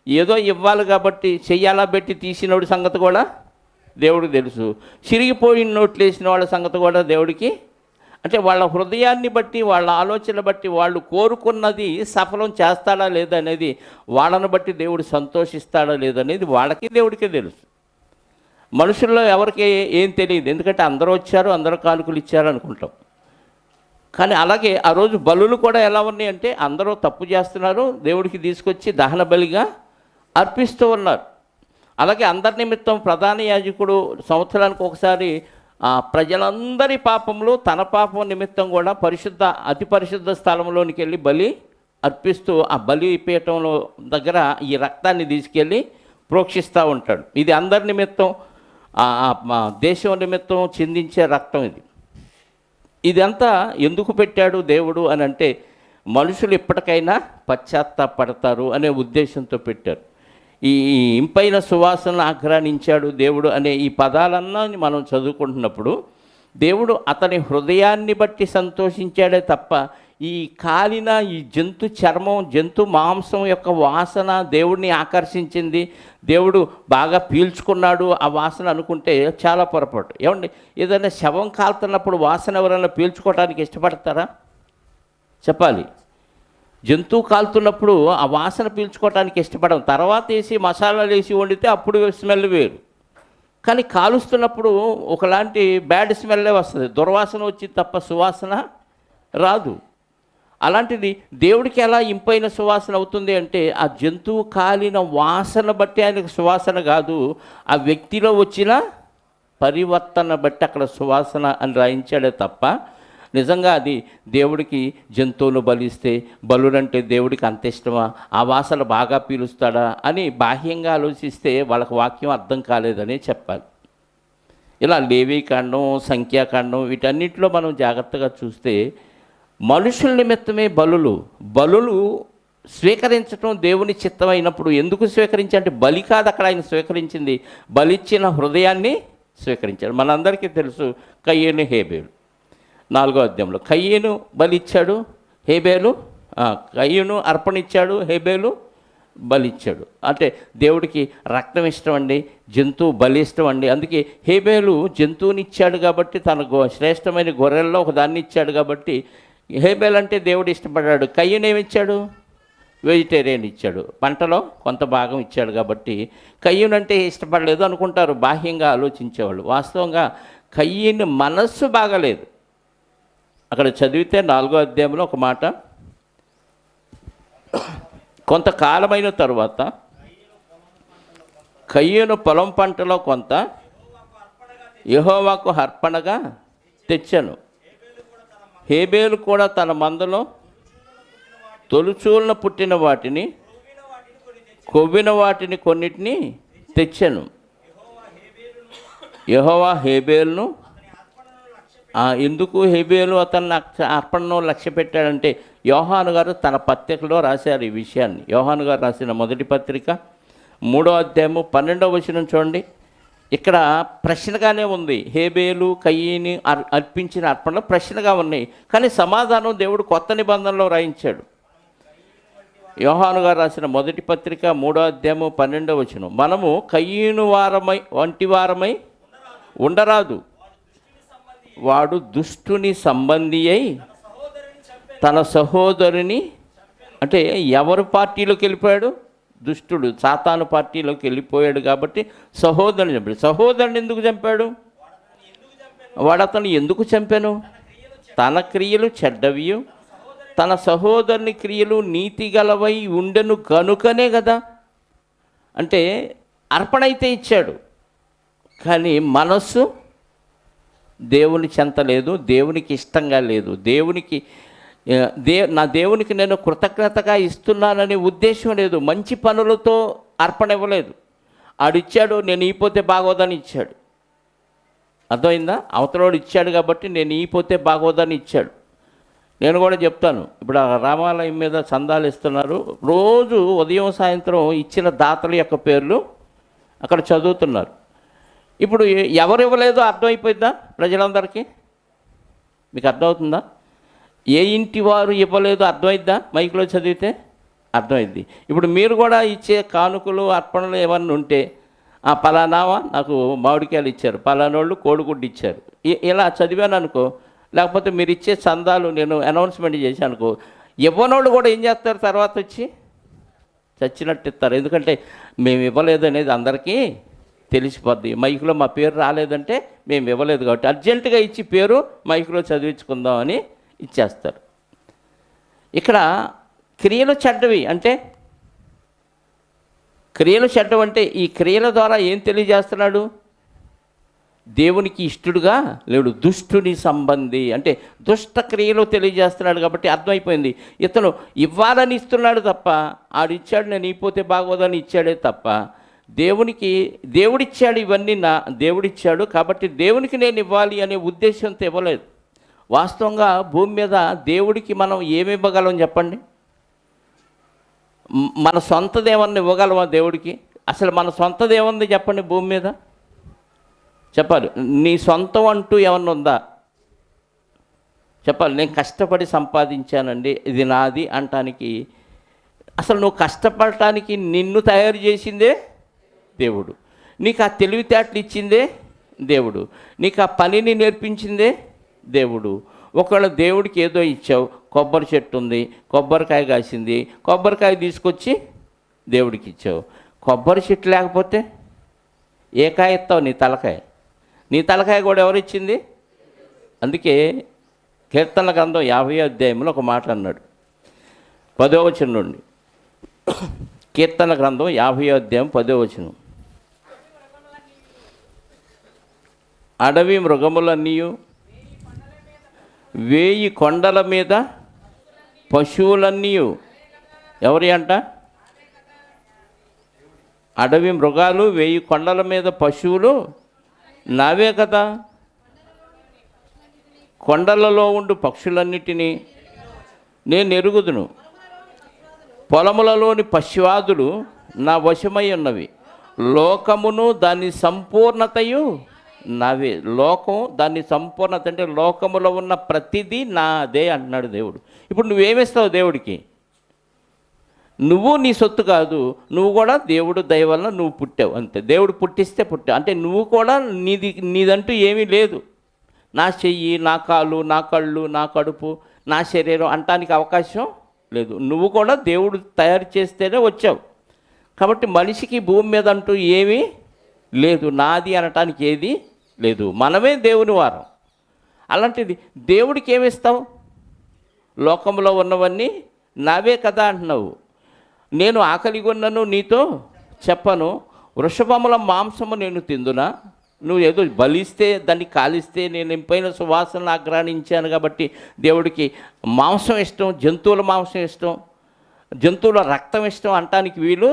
ఏదో ఇవ్వాలి కాబట్టి చెయ్యాలా పెట్టి తీసినోడి సంగతి కూడా దేవుడికి తెలుసు. చిరిగిపోయిన నోట్లు వేసిన వాళ్ళ సంగతి కూడా దేవుడికి. అంటే వాళ్ళ హృదయాన్ని బట్టి, వాళ్ళ ఆలోచన బట్టి, వాళ్ళు కోరుకున్నది సఫలం చేస్తాడా లేదా అనేది, వాళ్ళని బట్టి దేవుడు సంతోషిస్తాడా లేదనేది వాళ్ళకి దేవుడికే తెలుసు. మనుషుల్లో ఎవరికి ఏం తెలియదు, ఎందుకంటే అందరూ వచ్చారు, అందరూ కానుకలు ఇచ్చారు అనుకుంటాం. కానీ అలాగే ఆ రోజు బలులు కూడా ఎలా ఉన్నాయి అంటే, అందరూ తప్పు చేస్తున్నారు, దేవుడికి తీసుకొచ్చి దహన బలిగా అర్పిస్తూ ఉన్నారు. అలాగే అందరి నిమిత్తం ప్రధాన యాజకుడు సంవత్సరానికి ఒకసారి ప్రజలందరి పాపములు తన పాపం నిమిత్తం కూడా అతి పరిశుద్ధ స్థలంలోనికి వెళ్ళి బలి అర్పిస్తూ ఆ బలి పీఠంలో దగ్గర ఈ రక్తాన్ని తీసుకెళ్ళి ప్రోక్షిస్తూ ఉంటాడు. ఇది అందరి నిమిత్తం, దేశం నిమిత్తం చిందించే రక్తం ఇది. ఇదంతా ఎందుకు పెట్టాడు దేవుడు అని అంటే, మనుషులు ఇప్పటికైనా పశ్చాత్తాపడతారు అనే ఉద్దేశంతో పెట్టారు. ఈ ఇంపైన సువాసనను ఆఘ్రానించాడు దేవుడు అనే ఈ పదాలన్నా మనం చదువుకుంటున్నప్పుడు, దేవుడు అతని హృదయాన్ని బట్టి సంతోషించాడే తప్ప ఈ కాలిన ఈ జంతు చర్మం, జంతు మాంసం యొక్క వాసన దేవుడిని ఆకర్షించింది, దేవుడు బాగా పీల్చుకున్నాడు ఆ వాసన అనుకుంటే చాలా పొరపాటు. ఏమండి, ఏదైనా శవం కాలుతున్నప్పుడు వాసన ఎవరైనా పీల్చుకోవడానికి ఇష్టపడతారా? చెప్పాలి. జంతువు కాలుతున్నప్పుడు ఆ వాసన పీల్చుకోవడానికి ఇష్టపడం. తర్వాత వేసి మసాలాలు వేసి వండితే అప్పుడు స్మెల్ వేరు. కానీ కాలుస్తున్నప్పుడు ఒకలాంటి బ్యాడ్ స్మెల్లే వస్తుంది, దుర్వాసన వచ్చి తప్ప సువాసన రాదు. అలాంటిది దేవుడికి ఎలా ఇంపైన సువాసన అవుతుంది అంటే, ఆ జంతువు కాలిన వాసన బట్టి ఆయనకు సువాసన కాదు, ఆ వ్యక్తిలో వచ్చిన పరివర్తన బట్టి అక్కడ సువాసన అని రాయించాడే తప్ప నిజంగా అది దేవుడికి జంతువును బలిస్తే బలుడంటే దేవుడికి అంత ఇష్టమా, ఆ వాసన బాగా పీలుస్తాడా అని బాహ్యంగా ఆలోచిస్తే వాళ్ళకి వాక్యం అర్థం కాలేదని చెప్పాలి. ఇలా లేవీకాండం, సంఖ్యాకాండం వీటన్నిటిలో మనం జాగ్రత్తగా చూస్తే మనుషుల నిమిత్తమే బలులు స్వీకరించడం దేవుని చిత్తమైనప్పుడు, ఎందుకు స్వీకరించాలంటే బలి కాదు అక్కడ ఆయన స్వీకరించింది, బలిచ్చిన హృదయాన్ని స్వీకరించాడు. మనందరికీ తెలుసు కయ్యేను హేబేలు 4వ అధ్యాయంలో కయ్యేను బలిచ్చాడు, హేబేలు కయ్యేను అర్పణ ఇచ్చాడు, హేబేలు బలిచ్చాడు. అంటే దేవుడికి రక్తం ఇష్టం అండి, జంతువు బలి ఇష్టం అండి. అందుకే హేబేలు జంతువుని ఇచ్చాడు కాబట్టి, తన శ్రేష్టమైన గొర్రెల్లో ఒక దాన్ని ఇచ్చాడు కాబట్టి హేబేల్ అంటే దేవుడు ఇష్టపడ్డాడు. కయ్యేను ఏమి ఇచ్చాడు? వెజిటేరియన్ ఇచ్చాడు, పంటలో కొంత భాగం ఇచ్చాడు కాబట్టి కయ్యేను అంటే ఇష్టపడలేదు అనుకుంటారు బాహ్యంగా ఆలోచించేవాళ్ళు. వాస్తవంగా కయ్యేను మనస్సు బాగలేదు. అక్కడ చదివితే 4వ అధ్యాయంలో ఒక మాట, కొంతకాలమైన తరువాత కయ్యేను పొలం పంటలో కొంత యెహోవాకు అర్పణగా తెచ్చాను. హేబేలు కూడా తన మందలో తొలుచూలన పుట్టిన వాటిని, కొవ్విన వాటిని కొన్నిటిని తెచ్చాను. యెహోవా హేబేలును, ఎందుకు హేబేలు అతన్ని అర్పణను లక్ష్య పెట్టాడంటే, యోహాను గారు తన పత్రికలో రాశారు ఈ విషయాన్ని. యోహాను గారు రాసిన మొదటి పత్రిక 3వ అధ్యాయము 12వ వచనం చూడండి. ఇక్కడ ప్రశ్నగానే ఉంది. హేబేలు కయ్యేను అర్పించిన అర్పణలు ప్రశ్నగా ఉన్నాయి, కానీ సమాధానం దేవుడు కొత్త నిబంధనలో రాయించాడు. యోహాను గారు రాసిన మొదటి పత్రిక 3వ అధ్యాయము 12వ వచనం, మనము కయ్యేను వంటి వారమై ఉండరాదు, వాడు దుష్టుని సంబంధి అయి తన సహోదరుని, అంటే ఎవరు పార్టీలోకి వెళ్ళిపోయాడు? దుష్టుడు సాతాను పార్టీలోకి వెళ్ళిపోయాడు కాబట్టి సహోదరుని చంపాడు. సహోదరుని ఎందుకు చంపాడు? వాడు అతను ఎందుకు చంపాను? తన క్రియలు చెడ్డవియు తన సహోదరుని క్రియలు నీతిగలవై ఉండెను కనుకనే కదా. అంటే అర్పణ అయితే ఇచ్చాడు, కానీ మనస్సు దేవుని చెంత లేదు, దేవునికి ఇష్టంగా లేదు. దేవునికి నా దేవునికి నేను కృతజ్ఞతగా ఇస్తున్నాననే ఉద్దేశం లేదు. మంచి పనులతో అర్పణ ఇవ్వలేదు. ఆడిచ్చాడు, నేను ఈపోతే బాగోదని ఇచ్చాడు. అర్థమైందా? అవతలోడు ఇచ్చాడు కాబట్టి నేను ఈపోతే బాగోదని ఇచ్చాడు. నేను కూడా చెప్తాను, ఇప్పుడు ఆ రామాలయం మీద చందాలు ఇస్తున్నారు. రోజు ఉదయం సాయంత్రం ఇచ్చిన దాతల యొక్క పేర్లు అక్కడ చదువుతున్నారు. ఇప్పుడు ఎవరు ఇవ్వలేదో అర్థమైపోయిందా ప్రజలందరికీ? మీకు అర్థమవుతుందా? ఏ ఇంటి వారు ఇవ్వలేదో అర్థమైద్దా? మైక్లో చదివితే అర్థమైద్ది. ఇప్పుడు మీరు కూడా ఇచ్చే కానుకలు అర్పణలు ఏమన్నా ఉంటే, పలానావా నాకు మామిడికాయలు ఇచ్చారు, పలానోళ్ళు కోడిగుడ్డు ఇచ్చారు, ఇలా చదివాను అనుకో. లేకపోతే మీరు ఇచ్చే చందాలు నేను అనౌన్స్మెంట్ చేశాను అనుకో, ఇవ్వనోళ్ళు కూడా ఏం చేస్తారు? తర్వాత వచ్చి చచ్చినట్టు ఇస్తారు. ఎందుకంటే మేము ఇవ్వలేదు అనేది అందరికీ తెలిసిపోద్ది. మైకులో మా పేరు రాలేదంటే మేము ఇవ్వలేదు కాబట్టి అర్జెంటుగా ఇచ్చి పేరు మైకులో చదివించుకుందామని ఇచ్చేస్తారు. ఇక్కడ క్రియలు చెడ్డవి అంటే, క్రియలు చెడ్డవంటే ఈ క్రియల ద్వారా ఏం తెలియజేస్తున్నాడు? దేవునికి ఇష్టడుగా లేడు, దుష్టుని సంబంధి అంటే దుష్ట క్రియలు తెలియజేస్తున్నాడు. కాబట్టి అర్థమైపోయింది, ఇతను ఇవ్వాలని ఇస్తున్నాడు తప్ప, ఆడిచ్చాడు నేను ఇపోతే బాగోదని ఇచ్చాడే తప్ప, దేవుడిచ్చాడు, ఇవన్నీ దేవుడిచ్చాడు కాబట్టి దేవునికి నేను ఇవ్వాలి అనే ఉద్దేశంతో ఇవ్వలేదు. వాస్తవంగా భూమి మీద దేవుడికి మనం ఏమి ఇవ్వగలం చెప్పండి? మన సొంతదేమన్నా ఇవ్వగలమా దేవుడికి? అసలు మన సొంతదేముంది చెప్పండి భూమి మీద? చెప్పాలి. నీ సొంతం అంటూ ఏమన్నా ఉందా? చెప్పాలి. నేను కష్టపడి సంపాదించానండి, ఇది నాది అంటానికి. అసలు నువ్వు కష్టపడటానికి నిన్ను తయారు చేసిందే దేవుడు. నీకు ఆ తెలివితేటలు ఇచ్చిందే దేవుడు. నీకు ఆ పనిని నేర్పించిందే దేవుడు. ఒకవేళ దేవుడికి ఏదో ఇచ్చావు, కొబ్బరి చెట్టు ఉంది, కొబ్బరికాయ కాసింది, కొబ్బరికాయ తీసుకొచ్చి దేవుడికి ఇచ్చావు. కొబ్బరి చెట్టు లేకపోతే ఏ కాయ ఇస్తావు? నీ తలకాయ కూడా ఎవరిచ్చింది? అందుకే కీర్తనల గ్రంథం 50వ అధ్యాయంలో ఒక మాట అన్నాడు, 10వ వచనం నుండి. కీర్తనల గ్రంథం 50వ అధ్యాయం 10వ వచనం. అడవి మృగములన్నీయు, 1000 కొండల మీద పశువులన్నీయు ఎవరి అంట? అడవి మృగాలు, 1000 కొండల మీద పశువులు నావే కదా. కొండలలో ఉండు పక్షులన్నిటినీ నేను ఎరుగుదును, పొలములలోని పశ్వాదులు నా వశమై ఉన్నవి, లోకమును దాని సంపూర్ణతయు నావే. లోకం దాని సంపూర్ణత అంటే లోకములో ఉన్న ప్రతిదీ నాదే అంటున్నాడు దేవుడు. ఇప్పుడు నువ్వేమిస్తావు దేవుడికి? నువ్వు నీ సొత్తు కాదు, నువ్వు కూడా దేవుడు దయ వలన నువ్వు పుట్టావు అంతే. దేవుడు పుట్టిస్తే పుట్టావు అంటే నువ్వు కూడా నీదంటూ ఏమీ లేదు. నా చెయ్యి, నా కాలు, నా కళ్ళు, నా కడుపు, నా శరీరం అంటానికి అవకాశం లేదు. నువ్వు కూడా దేవుడు తయారు చేస్తేనే వచ్చావు. కాబట్టి మనిషికి భూమి మీద అంటూ ఏమీ లేదు, నాది అనటానికి ఏది లేదు. మనమే దేవుని వారం. అలాంటిది దేవుడికి ఏమిస్తావు? లోకంలో ఉన్నవన్నీ నావే కదా అంటున్నావు. నేను ఆకలిగొన్నను నీతో చెప్పను, వృషభముల మాంసము నేను తిందునా? నువ్వు ఏదో బలిస్తే దాన్ని కాలిస్తే నేను ఇంపైన సువాసనలు ఆగ్రహించాను కాబట్టి దేవుడికి మాంసం ఇష్టం, జంతువుల మాంసం ఇష్టం, జంతువుల రక్తం ఇష్టం అంటానికి వీలు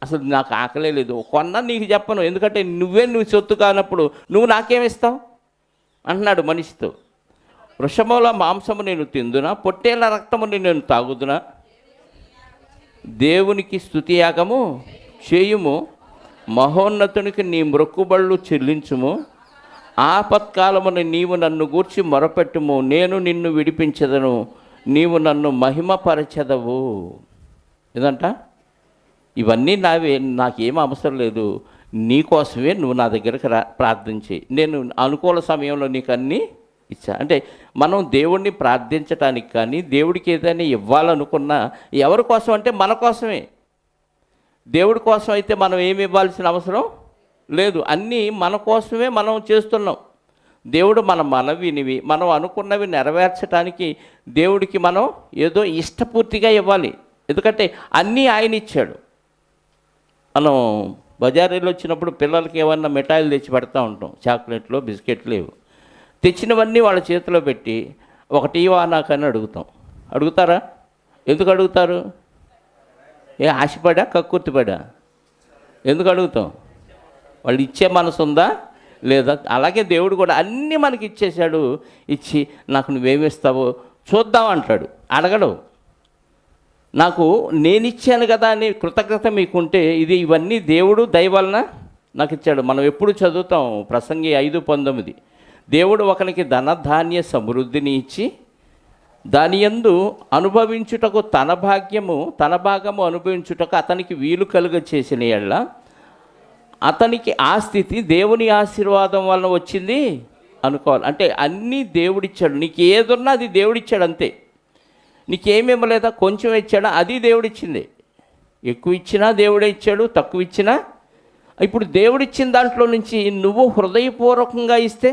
అసలు నాకు ఆకలే లేదు. కొన్నా నీకు చెప్పను, ఎందుకంటే నువ్వు సొత్తు కానప్పుడు నువ్వు నాకేమిస్తావు అంటున్నాడు మనిషితో. వృషభముల మాంసము నేను తిందునా, పొట్టేళ్ల రక్తముని నేను తాగుదునా? దేవునికి స్తుతియాగము చేయుము, మహోన్నతునికి నీ మ్రొక్కుబళ్ళు చెల్లించుము. ఆపత్కాలమున నీవు నన్ను గూర్చి మొరపెట్టుము, నేను నిన్ను విడిపించదను, నీవు నన్ను మహిమపరచెదవు. ఇదంట ఇవన్నీ నావే, నాకేం అవసరం లేదు, నీకోసమే నువ్వు నా దగ్గరికి ప్రార్థించి నేను అనుకూల సమయంలో నీకు అన్నీ ఇచ్చా. అంటే మనం దేవుణ్ణి ప్రార్థించటానికి కానీ దేవుడికి ఏదైనా ఇవ్వాలనుకున్నా ఎవరి కోసం అంటే మన కోసమే. దేవుడి కోసం అయితే మనం ఏమి ఇవ్వాల్సిన అవసరం లేదు, అన్నీ మన కోసమే మనం చేస్తున్నాం. దేవుడు మన మనవినివి మనం అనుకున్నవి నెరవేర్చడానికి దేవుడికి మనం ఏదో ఇష్టపూర్తిగా ఇవ్వాలి. ఎందుకంటే అన్నీ ఆయన ఇచ్చాడు. మనం బజారీలో వచ్చినప్పుడు పిల్లలకి ఏమన్నా మిఠాయిలు తెచ్చి పెడతా ఉంటాం, చాక్లెట్లు, బిస్కెట్లు. తెచ్చినవన్నీ వాళ్ళ చేతిలో పెట్టి ఒకటి ఇవా నాకని అడుగుతాం. అడుగుతారా? ఎందుకు అడుగుతారు? ఏ ఆశపడా, కక్కుర్తిపడా? ఎందుకు అడుగుతాం? వాళ్ళు ఇచ్చే మనసు ఉందా లేదా? అలాగే దేవుడు కూడా అన్నీ మనకి ఇచ్చేశాడు. ఇచ్చి నాకు నువ్వేమిస్తావో చూద్దాం అంటాడు, అడగడు. నాకు నేను ఇచ్చాను కదా అని కృతజ్ఞత మీకుంటే ఇవన్నీ దేవుడు దయ వలన నాకు ఇచ్చాడు. మనం ఎప్పుడు చదువుతాం ప్రసంగి 5:19, దేవుడు ఒకనికి ధనధాన్య సమృద్ధిని ఇచ్చి దాని యందు అనుభవించుటకు తన భాగము అనుభవించుటకు అతనికి వీలు కలుగ చేసిన యెడల అతనికి ఆ స్థితి దేవుని ఆశీర్వాదం వలన వచ్చింది అనుకోవాలి. అంటే అన్నీ దేవుడిచ్చాడు. నీకు ఏదున్నా అది దేవుడిచ్చాడు అంతే. నీకేమి ఇవ్వలేదా? కొంచెం ఇచ్చాడా? అది దేవుడిచ్చింది. ఎక్కువ ఇచ్చినా దేవుడే ఇచ్చాడు, తక్కువ ఇచ్చినా. ఇప్పుడు దేవుడిచ్చిన దాంట్లో నుంచి నువ్వు హృదయపూర్వకంగా ఇస్తే,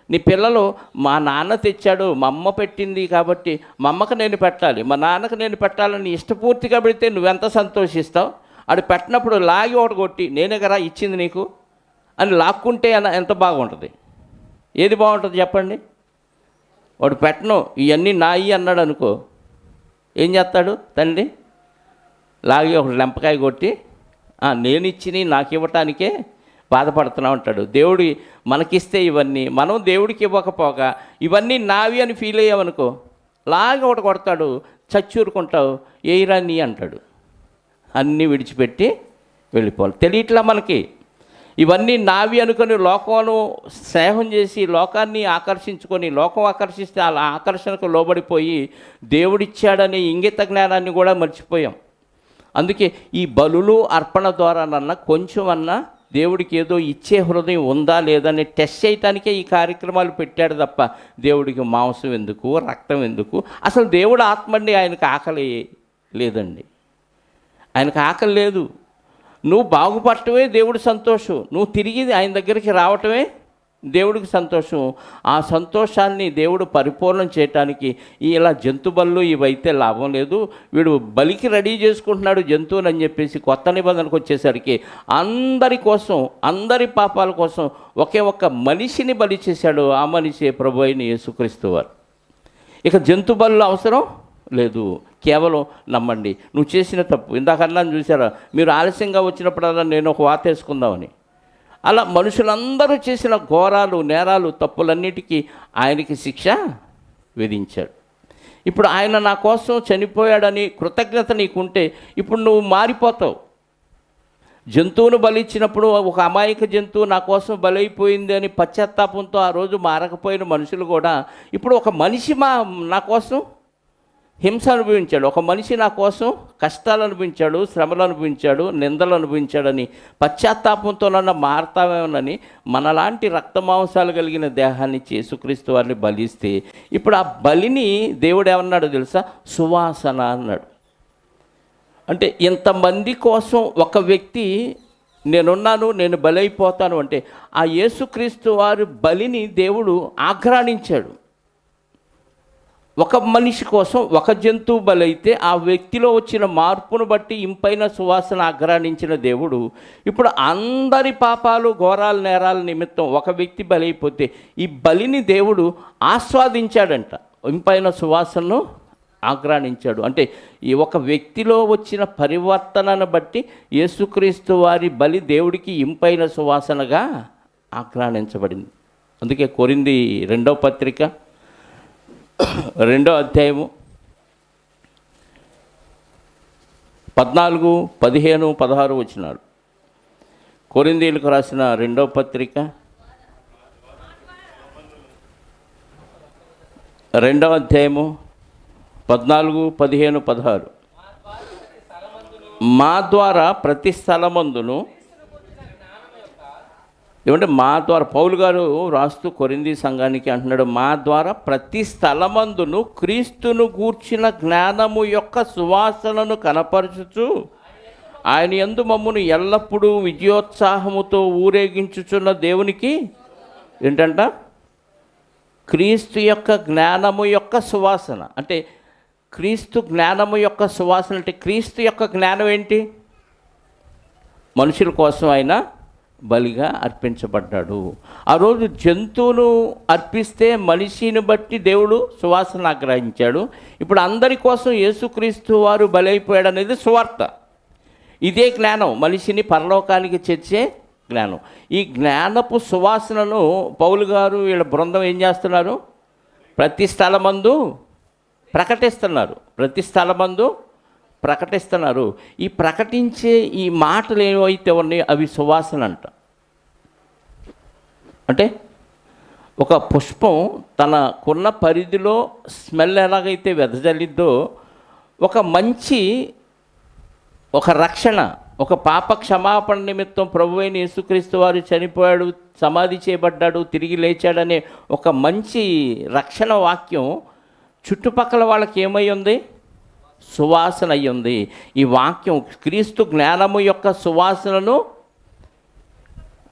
నీ పిల్లలు మా నాన్న తెచ్చాడు, మా అమ్మ పెట్టింది కాబట్టి మా అమ్మకు నేను పెట్టాలి, మా నాన్నకు నేను పెట్టాలని ఇష్టపూర్తిగా పెడితే నువ్వెంత సంతోషిస్తావు? అది పెట్టినప్పుడు లాగి ఒకటి కొట్టి నేనే కదా ఇచ్చింది నీకు అని లాక్కుంటే ఎంత బాగుంటుంది? ఏది బాగుంటుంది చెప్పండి? వాడు పెట్టను ఇవన్నీ నాయి అన్నాడు అనుకో, ఏం చేస్తాడు తండ్రి? లాగి ఒక లెంపకాయ కొట్టి నేను ఇచ్చిని నాకు ఇవ్వటానికే బాధపడుతున్నా ఉంటాడు. దేవుడు మనకిస్తే ఇవన్నీ మనం దేవుడికి ఇవ్వకపోగా ఇవన్నీ నావి అని ఫీల్ అయ్యామనుకో, లాగి ఒకటి కొడతాడు, చచ్చూరుకుంటావు, ఏయిరా నీ అంటాడు. అన్నీ విడిచిపెట్టి వెళ్ళిపోవాలి. తెలియట్లా మనకి. ఇవన్నీ నావి అనుకొని లోకంలో స్నేహం చేసి లోకాన్ని ఆకర్షించుకొని, లోకం ఆకర్షిస్తే అలా ఆకర్షణకు లోబడిపోయి దేవుడిచ్చాడనే ఇంగిత జ్ఞానాన్ని కూడా మర్చిపోయాం. అందుకే ఈ బలులు అర్పణ ద్వారానన్నా కొంచెమన్నా దేవుడికి ఏదో ఇచ్చే హృదయం ఉందా లేదని టెస్ట్ చేయటానికే ఈ కార్యక్రమాలు పెట్టాడు తప్ప దేవుడికి మాంసం ఎందుకు, రక్తం ఎందుకు? అసలు దేవుడు ఆత్మండి, ఆయనకు ఆకలి లేదండి. ఆయనకు ఆకలి లేదు. నువ్వు బాగుపడటమే దేవుడి సంతోషం. నువ్వు తిరిగి ఆయన దగ్గరికి రావటమే దేవుడికి సంతోషం. ఆ సంతోషాన్ని దేవుడు పరిపూర్ణం చేయటానికి ఇలా జంతు బళ్ళు ఇవైతే లాభం లేదు. వీడు బలికి రెడీ చేసుకుంటున్నాడు జంతువుని అని చెప్పేసి కొత్త నిబంధనకు వచ్చేసరికి అందరి కోసం, అందరి పాపాల కోసం ఒకే ఒక్క మనిషిని బలి చేశాడు. ఆ మనిషే ప్రభు అయిన యేసుక్రీస్తు వారు. ఇక జంతు బళ్ళు అవసరం లేదు. కేవలం నమ్మండి. నువ్వు చేసిన తప్పు ఇందాకన్నా చూసారా, మీరు ఆలస్యంగా వచ్చినప్పుడల్లా నేను ఒక వాత వేసుకుందామని, అలా మనుషులందరూ చేసిన ఘోరాలు, నేరాలు, తప్పులన్నిటికీ ఆయనకి శిక్ష విధించాడు. ఇప్పుడు ఆయన నా కోసం చనిపోయాడని కృతజ్ఞత నీకుంటే ఇప్పుడు నువ్వు మారిపోతావు. జంతువును బలిచ్చినప్పుడు ఒక అమాయక జంతువు నా కోసం బలైపోయింది అని పశ్చాత్తాపంతో ఆ రోజు మారకపోయిన మనుషులు కూడా ఇప్పుడు ఒక మనిషి నా కోసం హింస అనుభవించాడు, ఒక మనిషి నా కోసం కష్టాలు అనుభవించాడు, శ్రమలు అనుభవించాడు, నిందలు అనుభవించాడని పశ్చాత్తాపంతోనన్నా మారతామేమోనని మనలాంటి రక్తమాంసాలు కలిగిన దేహాన్ని యేసుక్రీస్తు వారిని బలిస్తే ఇప్పుడు ఆ బలిని దేవుడు ఏమన్నాడు తెలుసా? సువాసన అన్నాడు. అంటే ఇంతమంది కోసం ఒక వ్యక్తి నేనున్నాను, నేను బలైపోతాను అంటే ఆ యేసుక్రీస్తు వారి బలిని దేవుడు ఆఘ్రాణించాడు. ఒక మనిషి కోసం ఒక జంతువు బలైతే ఆ వ్యక్తిలో వచ్చిన మార్పును బట్టి ఇంపైన సువాసన ఆఘ్రాణించిన దేవుడు ఇప్పుడు అందరి పాపాలు, ఘోరాల, నేరాల నిమిత్తం ఒక వ్యక్తి బలైపోతే ఈ బలిని దేవుడు ఆస్వాదించాడంట, ఇంపైన సువాసనను ఆఘ్రాణించాడు. అంటే ఈ ఒక వ్యక్తిలో వచ్చిన పరివర్తనను బట్టి యేసుక్రీస్తు వారి బలి దేవుడికి ఇంపైన సువాసనగా ఆఘ్రాణించబడింది. అందుకే కొరింథీ 2వ పత్రిక 2వ అధ్యాయము 14, 15, 16 వచనాలు. కొరింథీయులకు రాసిన 2వ పత్రిక 2వ అధ్యాయము 14, 15, 16. మా ద్వారా ప్రతి స్థలమందును, ఏమంటే మా ద్వారా పౌలు గారు రాస్తూ కొరింథీ సంఘానికి అంటున్నాడు, మా ద్వారా ప్రతి స్థలమందును క్రీస్తును గూర్చిన జ్ఞానము యొక్క సువాసనను కనపరచుచు ఆయన యందు మమ్మును ఎల్లప్పుడూ విజయోత్సాహముతో ఊరేగించుచున్న దేవునికి ఏంటంట? క్రీస్తు యొక్క జ్ఞానము యొక్క సువాసన. అంటే క్రీస్తు జ్ఞానము యొక్క సువాసన అంటే క్రీస్తు యొక్క జ్ఞానం ఏంటి? మనుషుల కోసం ఆయన బలిగా అర్పించబడ్డాడు. ఆ రోజు జంతువును అర్పిస్తే మనిషిని బట్టి దేవుడు సువాసన ఆగ్రహించాడు. ఇప్పుడు అందరి కోసం యేసుక్రీస్తు వారు బలి అయిపోయాడు అనేది సువార్త. ఇదే జ్ఞానం మనిషిని పరలోకానికి చేర్చే జ్ఞానం. ఈ జ్ఞానపు సువాసనను పౌలు గారు వీళ్ళ బృందం ఏం చేస్తున్నారు? ప్రతి స్థలమందు ప్రకటిస్తున్నారు. ప్రతి స్థలమందు ప్రకటిస్తున్నారు. ఈ ప్రకటించే ఈ మాటలు ఏవైతే ఉన్నాయో అవి సువాసన అంట. అంటే ఒక పుష్పం తనకున్న పరిధిలో స్మెల్ ఎలాగైతే వెదజల్లిద్దో, ఒక మంచి ఒక రక్షణ, ఒక పాప క్షమాపణ నిమిత్తం ప్రభువైన యేసుక్రీస్తు వారు చనిపోయాడు, సమాధి చేయబడ్డాడు, తిరిగి లేచాడనే ఒక మంచి రక్షణ వాక్యం చుట్టుపక్కల వాళ్ళకి ఏమై ఉంది? సువాసన అయి ఉంది. ఈ వాక్యం క్రీస్తు జ్ఞానము యొక్క సువాసనను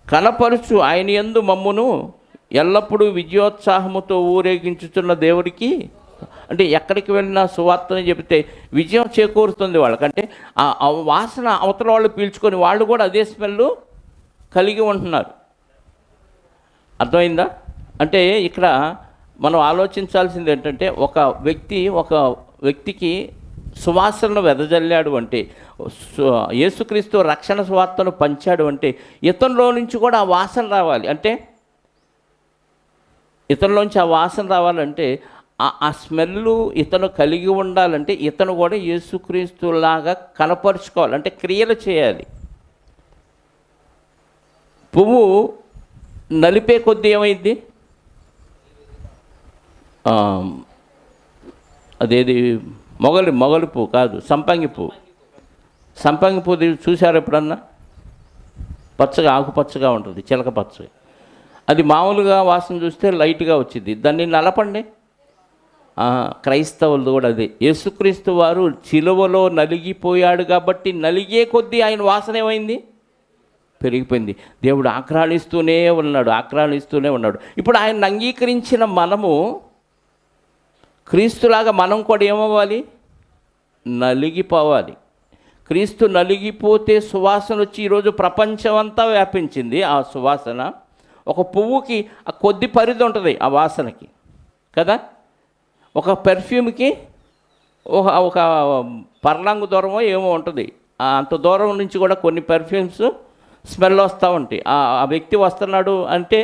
కనపరుచు ఆయన యందు మమ్మును ఎల్లప్పుడూ విజయోత్సాహముతో ఊరేగించుతున్న దేవుడికి, అంటే ఎక్కడికి వెళ్ళినా సువార్తని చెబితే విజయం చేకూరుతుంది వాళ్ళకంటే. ఆ వాసన అవతల వాళ్ళు పీల్చుకొని వాళ్ళు కూడా అదే స్మెల్ కలిగి ఉంటున్నారు. అర్థమైందా? అంటే ఇక్కడ మనం ఆలోచించాల్సింది ఏంటంటే, ఒక వ్యక్తికి సువాసనను వెదజల్లాడు అంటే, యేసుక్రీస్తు రక్షణ సువార్తను పంచాడు అంటే ఇతనిలో నుంచి కూడా ఆ వాసన రావాలి. అంటే ఇతనిలోంచి ఆ వాసన రావాలంటే ఆ స్మెల్ ఇతను కలిగి ఉండాలంటే ఇతను కూడా యేసుక్రీస్తులాగా కనపరుచుకోవాలి, అంటే క్రియలు చేయాలి. పువ్వు నలిపే కొద్దీ ఏమైంది? అదేది మొగలి పువ్వు కాదు, సంపంగి పువ్వు. సంపంగి పువ్వు చూశారు ఎప్పుడన్నా? పచ్చగా, ఆకుపచ్చగా ఉంటుంది, చిలక పచ్చగా. అది మామూలుగా వాసన చూస్తే లైట్గా వచ్చింది, దాన్ని నలపండి. క్రైస్తవులది కూడా అదే. యేసుక్రీస్తు వారు సిలువలో నలిగిపోయాడు కాబట్టి నలిగే కొద్దీ ఆయన వాసన ఏమైంది? పెరిగిపోయింది. దేవుడు ఆక్రాణిస్తూనే ఉన్నాడు. ఇప్పుడు ఆయన అంగీకరించిన మనము క్రీస్తులాగా మనం కూడా ఏమవ్వాలి? నలిగిపోవాలి. క్రీస్తు నలిగిపోతే సువాసన వచ్చి ఈరోజు ప్రపంచం అంతా వ్యాపించింది. ఆ సువాసన ఒక పువ్వుకి ఆ కొద్ది పరిధి ఉంటుంది ఆ వాసనకి కదా. ఒక పెర్ఫ్యూమ్కి ఒక పర్లాంగు దూరమో ఏమో ఉంటుంది. అంత దూరం నుంచి కూడా కొన్ని పెర్ఫ్యూమ్స్ స్మెల్ వస్తూ ఉంటాయి. ఆ వ్యక్తి వస్తున్నాడు అంటే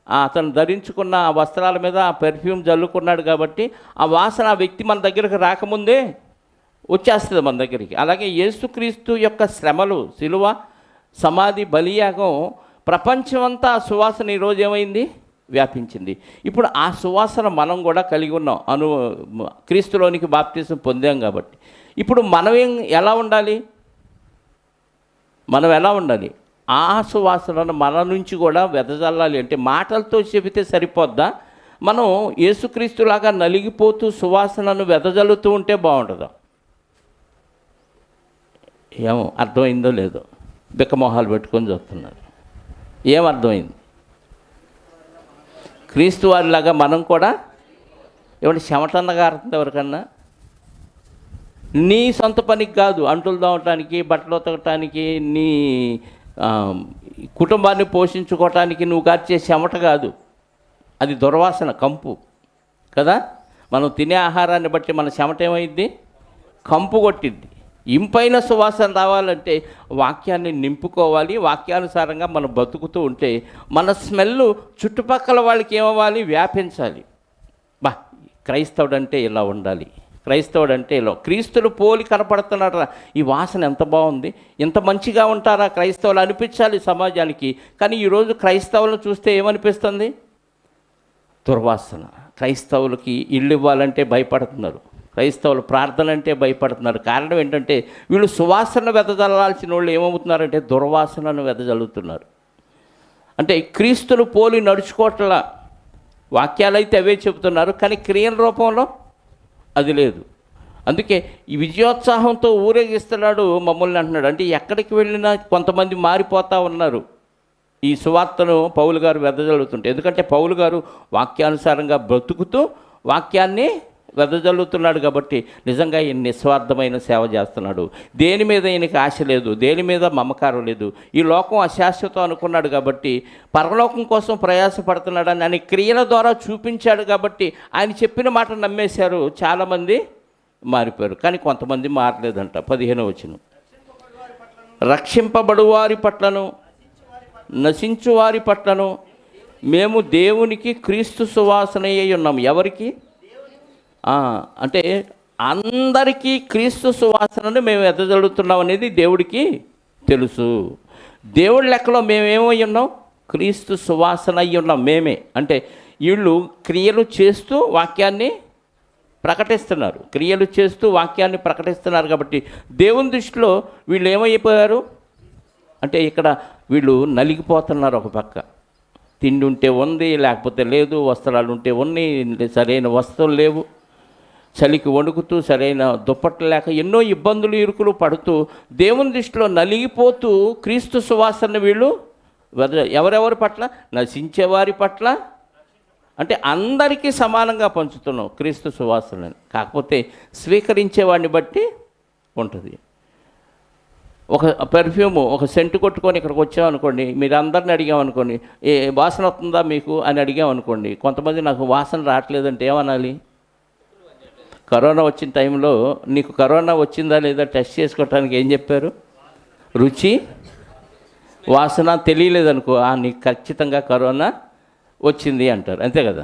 అతను ధరించుకున్న ఆ వస్త్రాల మీద ఆ పెర్ఫ్యూమ్ జల్లుకున్నాడు కాబట్టి ఆ వాసన ఆ వ్యక్తి మన దగ్గరకు రాకముందే వచ్చేస్తుంది మన దగ్గరికి. అలాగే యేసుక్రీస్తు యొక్క శ్రమలు, సిలువ, సమాధి, బలియాగం ప్రపంచమంతా ఆ సువాసన ఈరోజు ఏమైంది? వ్యాపించింది. ఇప్పుడు ఆ సువాసన మనం కూడా కలిగి ఉన్నాం. క్రీస్తులోనికి బాప్తిసం పొందాం కాబట్టి ఇప్పుడు మనం ఎలా ఉండాలి? ఆ సువాసనను మన నుంచి కూడా వెదజల్లాలి. అంటే మాటలతో చెబితే సరిపోద్దా? మనం యేసుక్రీస్తులాగా నలిగిపోతూ సువాసనను వెదజల్లుతూ ఉంటే బాగుంటుందా? ఏమో అర్థమైందో లేదో, బిక్కమొహాలు పెట్టుకొని చూస్తున్నారు. ఏమర్థమైంది? క్రీస్తు వారిలాగా మనం కూడా ఏమంటే చెమటన్నగా అర్థం ఎవరికన్నా? నీ సొంత పనికి కాదు, అంటులు తోమటానికి, బట్టలు ఉతకటానికి, నీ కుటుంబాన్ని పోషించుకోవటానికి నువ్వు కార్చే చెమట కాదు, అది దుర్వాసన, కంపు కదా. మనం తినే ఆహారాన్ని బట్టి మన చెమట ఏమైంది? కంపు కొట్టిద్ది. ఇంపైన సువాసన రావాలంటే వాక్యాన్ని నింపుకోవాలి. వాక్యానుసారంగా మనం బతుకుతూ ఉంటే మన స్మెల్ చుట్టుపక్కల వాళ్ళకి ఏమవ్వాలి? వ్యాపించాలి. క్రైస్తవుడు అంటే ఇలా ఉండాలి, క్రైస్తవుడు అంటే ఇలా, క్రీస్తులు పోలి కనపడుతున్నారా, ఈ వాసన ఎంత బాగుంది, ఎంత మంచిగా ఉంటారా క్రైస్తవులు అనిపించాలి సమాజానికి. కానీ ఈరోజు క్రైస్తవులను చూస్తే ఏమనిపిస్తుంది? దుర్వాసన. క్రైస్తవులకి ఇల్లు ఇవ్వాలంటే భయపడుతున్నారు, క్రైస్తవులు ప్రార్థన అంటే భయపడుతున్నారు. కారణం ఏంటంటే వీళ్ళు సువాసన వెదజల్లాల్సిన వాళ్ళు ఏమవుతున్నారంటే దుర్వాసనను వెదజల్లుతున్నారు. అంటే క్రీస్తును పోలి నడుచుకోవట్లా. వాక్యాలైతే అవే చెబుతున్నారు, కానీ క్రియల రూపంలో అది లేదు. అందుకే ఈ విజయోత్సాహంతో ఊరేగిస్తున్నాడు మమ్మల్ని అంటున్నాడు. అంటే ఎక్కడికి వెళ్ళినా కొంతమంది మారిపోతూ ఉన్నారు ఈ సువార్తను పౌలు గారు వెదజల్లుతుంటే. ఎందుకంటే పౌలు గారు వాక్యానుసారంగా బ్రతుకుతూ వాక్యాన్ని వెదజల్లుతున్నాడు కాబట్టి నిజంగా ఈయన నిస్వార్థమైన సేవ చేస్తున్నాడు. దేని మీద ఈయనకి ఆశ లేదు, దేని మీద మమకారం లేదు. ఈ లోకం అశాశ్వతం అనుకున్నాడు కాబట్టి పరలోకం కోసం ప్రయాసపడుతున్నాడని ఆయన క్రియల ద్వారా చూపించాడు కాబట్టి ఆయన చెప్పిన మాట నమ్మేశారు. చాలామంది మారిపోయారు, కానీ కొంతమంది మారలేదంట. 15వ వచనం, రక్షింపబడు వారి పట్లను నశించు వారి పట్లను మేము దేవునికి క్రీస్తు సువాసన అయి ఉన్నాం. ఎవరికి? అంటే అందరికీ క్రీస్తు సువాసనను మేము ఎదజల్లుతున్నాం అనేది దేవుడికి తెలుసు. దేవుడి లెక్కలో మేమేమై ఉన్నాం? క్రీస్తు సువాసన అయి ఉన్నాం మేమే. అంటే వీళ్ళు క్రియలు చేస్తూ వాక్యాన్ని ప్రకటిస్తున్నారు, క్రియలు చేస్తూ వాక్యాన్ని ప్రకటిస్తున్నారు కాబట్టి దేవుని దృష్టిలో వీళ్ళు ఏమైపోయారు అంటే ఇక్కడ వీళ్ళు నలిగిపోతున్నారు. ఒక పక్క తిండి ఉంటే ఉంది, లేకపోతే లేదు, వస్త్రాలు ఉంటే ఉన్నాయి, సరైన వస్తువులు లేవు, చలికి వణుకుతూ సరైన దుప్పట్లు లేక ఎన్నో ఇబ్బందులు ఇరుకులు పడుతూ దేవుని దృష్టిలో నలిగిపోతూ క్రీస్తు సువాసన వీళ్ళు ఎవరెవరి పట్ల? నశించేవారి పట్ల. అంటే అందరికీ సమానంగా పంచుతున్నాం క్రీస్తు సువాసనని. కాకపోతే స్వీకరించేవాడిని బట్టి ఉంటుంది. ఒక పెర్ఫ్యూము, ఒక సెంటు కొట్టుకొని ఇక్కడికి వచ్చామనుకోండి, మీరు అందరిని అడిగామనుకోండి, ఏ వాసన వస్తుందా మీకు అని అడిగామనుకోండి, కొంతమంది నాకు వాసన రావట్లేదంటే ఏమనాలి? కరోనా వచ్చిన టైంలో నీకు కరోనా వచ్చిందా లేదా టెస్ట్ చేసుకోవటానికి ఏం చెప్పారు? రుచి వాసన తెలియలేదనుకో, నీకు ఖచ్చితంగా కరోనా వచ్చింది అంటారు, అంతే కదా.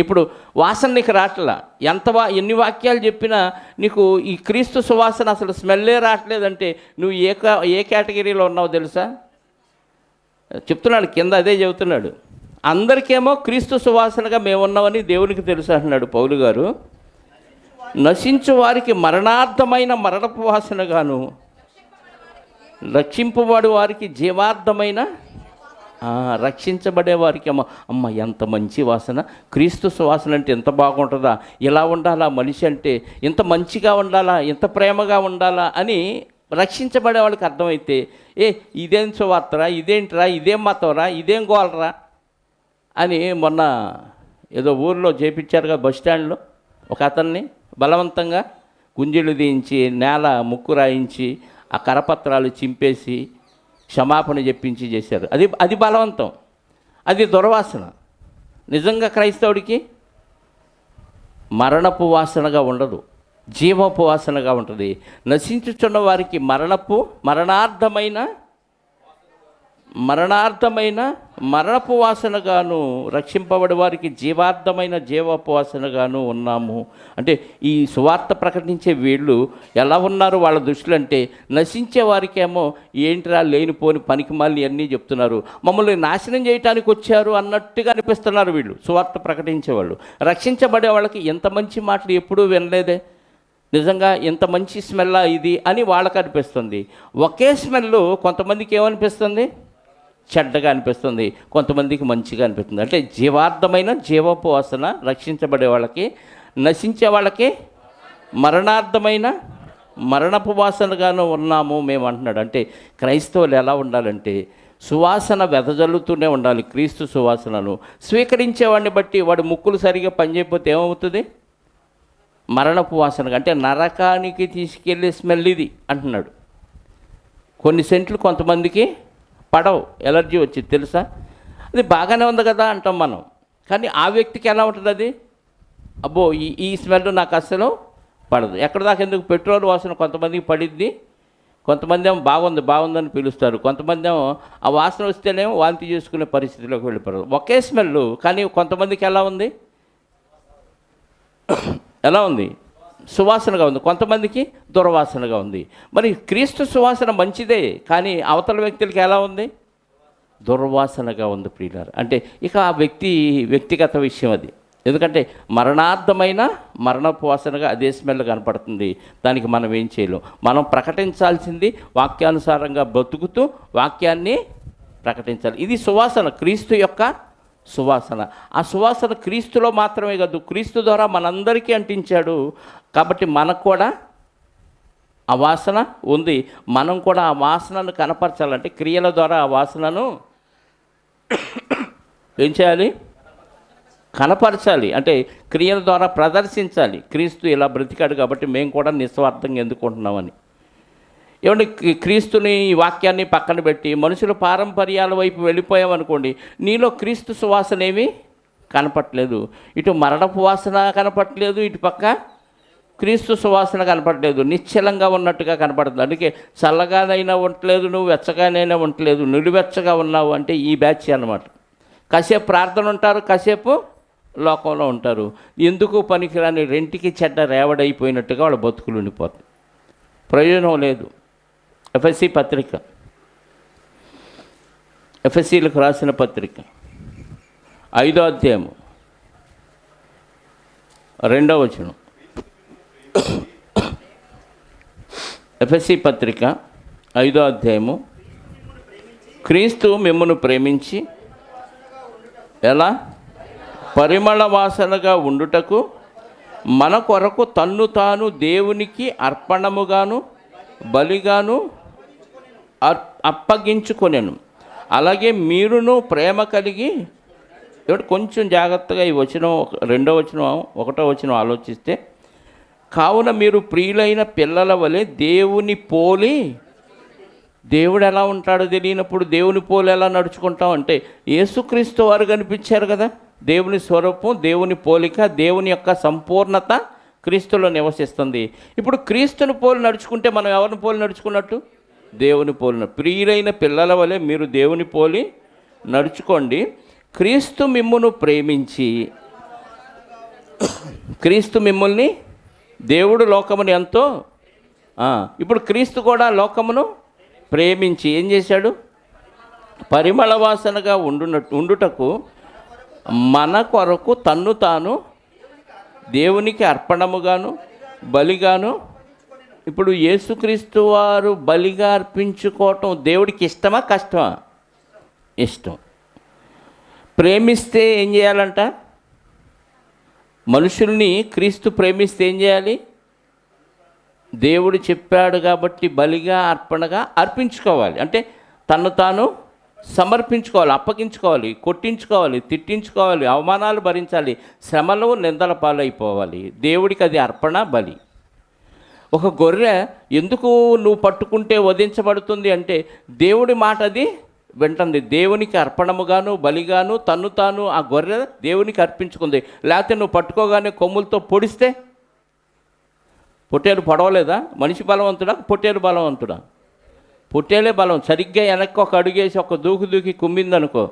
ఇప్పుడు వాసన నీకు రావట్లా, ఎన్ని వాక్యాలు చెప్పినా నీకు ఈ క్రీస్తు సువాసన అసలు స్మెల్లే రావట్లేదంటే నువ్వు ఏ కేటగిరీలో ఉన్నావో తెలుసా? చెప్తున్నాడు, కింద అదే చెబుతున్నాడు. అందరికేమో క్రీస్తు సువాసనగా మేము ఉన్నామని దేవునికి తెలుసు అంటున్నాడు పౌలు గారు. నశించు వారికి మరణార్థమైన మరణపు వాసనగాను, రక్షింపబడు వారికి జీవార్థమైన, రక్షించబడే వారికి అమ్మ ఎంత మంచి వాసన, క్రీస్తు సువాసన అంటే ఎంత బాగుంటుందా, ఇలా ఉండాలా మనిషి అంటే, ఇంత మంచిగా ఉండాలా, ఇంత ప్రేమగా ఉండాలా అని రక్షించబడే వాళ్ళకి అర్థమైతే, ఇదేం సువార్తరా, ఇదేంట్రా, ఇదేం మతంరా, ఇదేం గోలరా అని మొన్న ఏదో ఊరిలో చేపించారుగా బస్ స్టాండ్లో ఒక అతన్ని బలవంతంగా గుంజీలు తీయించి నేల ముక్కు రాయించి ఆ కరపత్రాలు చింపేసి క్షమాపణ చెప్పించి చేశారు. అది బలవంతం, అది దుర్వాసన. నిజంగా క్రైస్తవుడికి మరణపు వాసనగా ఉండదు, జీవపు వాసనగా ఉంటుంది. నశించుచున్న వారికి మరణార్థమైన మరణపు వాసనగాను, రక్షింపబడి వారికి జీవార్థమైన జీవపు వాసనగాను ఉన్నాము. అంటే ఈ సువార్త ప్రకటించే వీళ్ళు ఎలా ఉన్నారు వాళ్ళ దృష్టిలో అంటే, నశించే వారికేమో ఏంటిరా లేనిపోని పనికిమాలిని అన్నీ చెప్తున్నారు, మమ్మల్ని నాశనం చేయడానికి వచ్చారు అన్నట్టుగా అనిపిస్తున్నారు వీళ్ళు సువార్త ప్రకటించేవాళ్ళు. రక్షించబడే వాళ్ళకి ఎంత మంచి మాటలు ఎప్పుడూ వినలేదే, నిజంగా ఎంత మంచి స్మెల్లా ఇది అని వాళ్ళకి అనిపిస్తుంది. ఒకే స్మెల్ కొంతమందికి ఏమనిపిస్తుంది? చెడ్డగా అనిపిస్తుంది, కొంతమందికి మంచిగా అనిపిస్తుంది. అంటే జీవార్థమైన జీవపు వాసన రక్షించబడే వాళ్ళకి, నశించే వాళ్ళకి మరణార్థమైన మరణపు వాసనగాను ఉన్నాము మేము అంటున్నాడు. అంటే క్రైస్తవులు ఎలా ఉండాలంటే సువాసన వెదజల్లుతూనే ఉండాలి. క్రీస్తు సువాసనను స్వీకరించేవాడిని బట్టి వాడు ముక్కులు సరిగా పనిచేయకపోతే ఏమవుతుంది? మరణపు వాసన, అంటే నరకానికి తీసుకెళ్ళే స్మెల్ ఇది అంటున్నాడు. కొన్ని సెంట్లు కొంతమందికి పడవు, ఎలర్జీ వచ్చింది తెలుసా. అది బాగానే ఉంది కదా అంటాం మనం, కానీ ఆ వ్యక్తికి ఎలా ఉంటుంది అది? అబ్బో ఈ స్మెల్ నాకు అస్సలు పడదు. ఎక్కడ దాకా ఎందుకు? పెట్రోల్ వాసన కొంతమందికి పడిద్ది, కొంతమంది ఏమో బాగుందని పిలుస్తారు, కొంతమంది ఏమో ఆ వాసన వస్తేనేమో వాంతి చేసుకునే పరిస్థితిలోకి వెళ్ళిపోరు. ఒకే స్మెల్, కానీ కొంతమందికి ఎలా ఉంది? సువాసనగా ఉంది, కొంతమందికి దుర్వాసనగా ఉంది. మరి క్రీస్తు సువాసన మంచిదే, కానీ అవతల వ్యక్తులకి ఎలా ఉంది? దుర్వాసనగా ఉంది ప్రియులారా. అంటే ఇక ఆ వ్యక్తిగత విషయం అది. ఎందుకంటే మరణార్థమైన మరణపు వాసనగా అదే స్మెల్ కనపడుతుంది. దానికి మనం ఏం చేయలేం. మనం ప్రకటించాల్సింది వాక్యానుసారంగా బ్రతుకుతూ వాక్యాన్ని ప్రకటించాలి. ఇది సువాసన, క్రీస్తు యొక్క సువాసన. ఆ సువాసన క్రీస్తులో మాత్రమే కాదు, క్రీస్తు ద్వారా మనందరికీ అంటించాడు. కాబట్టి మనకు కూడా ఆ వాసన ఉంది. మనం కూడా ఆ వాసనను కనపరచాలంటే క్రియల ద్వారా ఆ వాసనను ఏం చేయాలి? కనపరచాలి, అంటే క్రియల ద్వారా ప్రదర్శించాలి. క్రీస్తు ఇలా బ్రతికాడు కాబట్టి మేము కూడా నిస్వార్థంగా ఎందుకుంటున్నామని. ఏమంటే క్రీస్తుని, ఈ వాక్యాన్ని పక్కన పెట్టి మనుషుల పారంపర్యాల వైపు వెళ్ళిపోయామనుకోండి, నీలో క్రీస్తు సువాసన ఏమీ కనపట్లేదు. ఇటు మరణపు వాసన కనపట్లేదు, ఇటు పక్క క్రీస్తు సువాసన కనపడలేదు. నిశ్చలంగా ఉన్నట్టుగా కనపడుతుంది. అందుకే చల్లగానైనా ఉండలేదు, నువ్వు వెచ్చగానైనా ఉండలేదు, నిలువెచ్చగా ఉన్నావు అంటే ఈ బ్యాచ్ అన్నమాట. కాసేపు ప్రార్థన ఉంటారు, కాసేపు లోకంలో ఉంటారు. ఎందుకు పనికిరాని రెంటికి చెడ్డ రేవడైపోయినట్టుగా వాళ్ళ బతుకులు ఉండిపోతాయి. ప్రయోజనం లేదు. ఎఫ్ఎస్సి పత్రిక, ఎఫ్ఎస్సీలకు రాసిన పత్రిక 5వ అధ్యాయము 2వ వచనం. ఎఫ్ఎస్సి పత్రిక 5వ అధ్యాయము. క్రీస్తు మిమ్మును ప్రేమించి ఎలా పరిమళ వాసనగా ఉండుటకు మన కొరకు తన్ను తాను దేవునికి అర్పణముగాను బలిగాను అప్పగించుకొనెను. అలాగే మీరును ప్రేమ కలిగి, కొంచెం జాగ్రత్తగా ఈ వచనం 2వ వచనం 1వ వచనం ఆలోచిస్తే, కావున మీరు ప్రియులైన పిల్లల వలె దేవుని పోలి, దేవుడు ఎలా ఉంటాడో తెలియనప్పుడు దేవుని పోలి ఎలా నడుచుకుంటాం అంటే, యేసుక్రీస్తు వారు కనిపించారు కదా, దేవుని స్వరూపం, దేవుని పోలిక, దేవుని యొక్క సంపూర్ణత క్రీస్తులో నివసిస్తుంది. ఇప్పుడు క్రీస్తుని పోలి నడుచుకుంటే మనం ఎవరిని పోలి నడుచుకున్నట్టు? దేవుని పోలిన. ప్రియులైన పిల్లల వలె మీరు దేవుని పోలి నడుచుకోండి. క్రీస్తు మిమ్మును ప్రేమించి, క్రీస్తు మిమ్మల్ని, దేవుడు లోకమును ఎంతో, ఇప్పుడు క్రీస్తు కూడా లోకమును ప్రేమించి ఏం చేశాడు? పరిమళ వాసనగా ఉండుటకు మన కొరకు తన్ను తాను దేవునికి అర్పణముగాను బలిగాను. ఇప్పుడు యేసుక్రీస్తు వారు బలిగా అర్పించుకోవటం దేవుడికి ఇష్టమా కష్టమా? ఇష్టం. ప్రేమిస్తే ఏం చేయాలంట? మనుషుల్ని క్రీస్తు ప్రేమిస్తే ఏం చేయాలి? దేవుడు చెప్పాడు కాబట్టి బలిగా అర్పణగా అర్పించుకోవాలి. అంటే తను తాను సమర్పించుకోవాలి, అప్పగించుకోవాలి, కొట్టించుకోవాలి, తిట్టించుకోవాలి, అవమానాలు భరించాలి, శ్రమలు నిందల పాలైపోవాలి. దేవుడికి అది అర్పణ, బలి. ఒక గొర్రె ఎందుకు నువ్వు పట్టుకుంటే వధించబడుతుంది అంటే, దేవుడి మాట అది వింటుంది. దేవునికి అర్పణముగాను బలిగాను తన్ను తాను ఆ గొర్రె దేవునికి అర్పించుకుంది. లేకపోతే నువ్వు పట్టుకోగానే కొమ్ములతో పొడిస్తే, పొట్టేలు పొడవలేదా? మనిషి బలవంతుడా, పొట్టేలు బలవంతుడా? పొట్టేలే బలం. సరిగ్గా వెనక్కి ఒక అడుగేసి ఒక దూకి కుమ్మిందనుకో,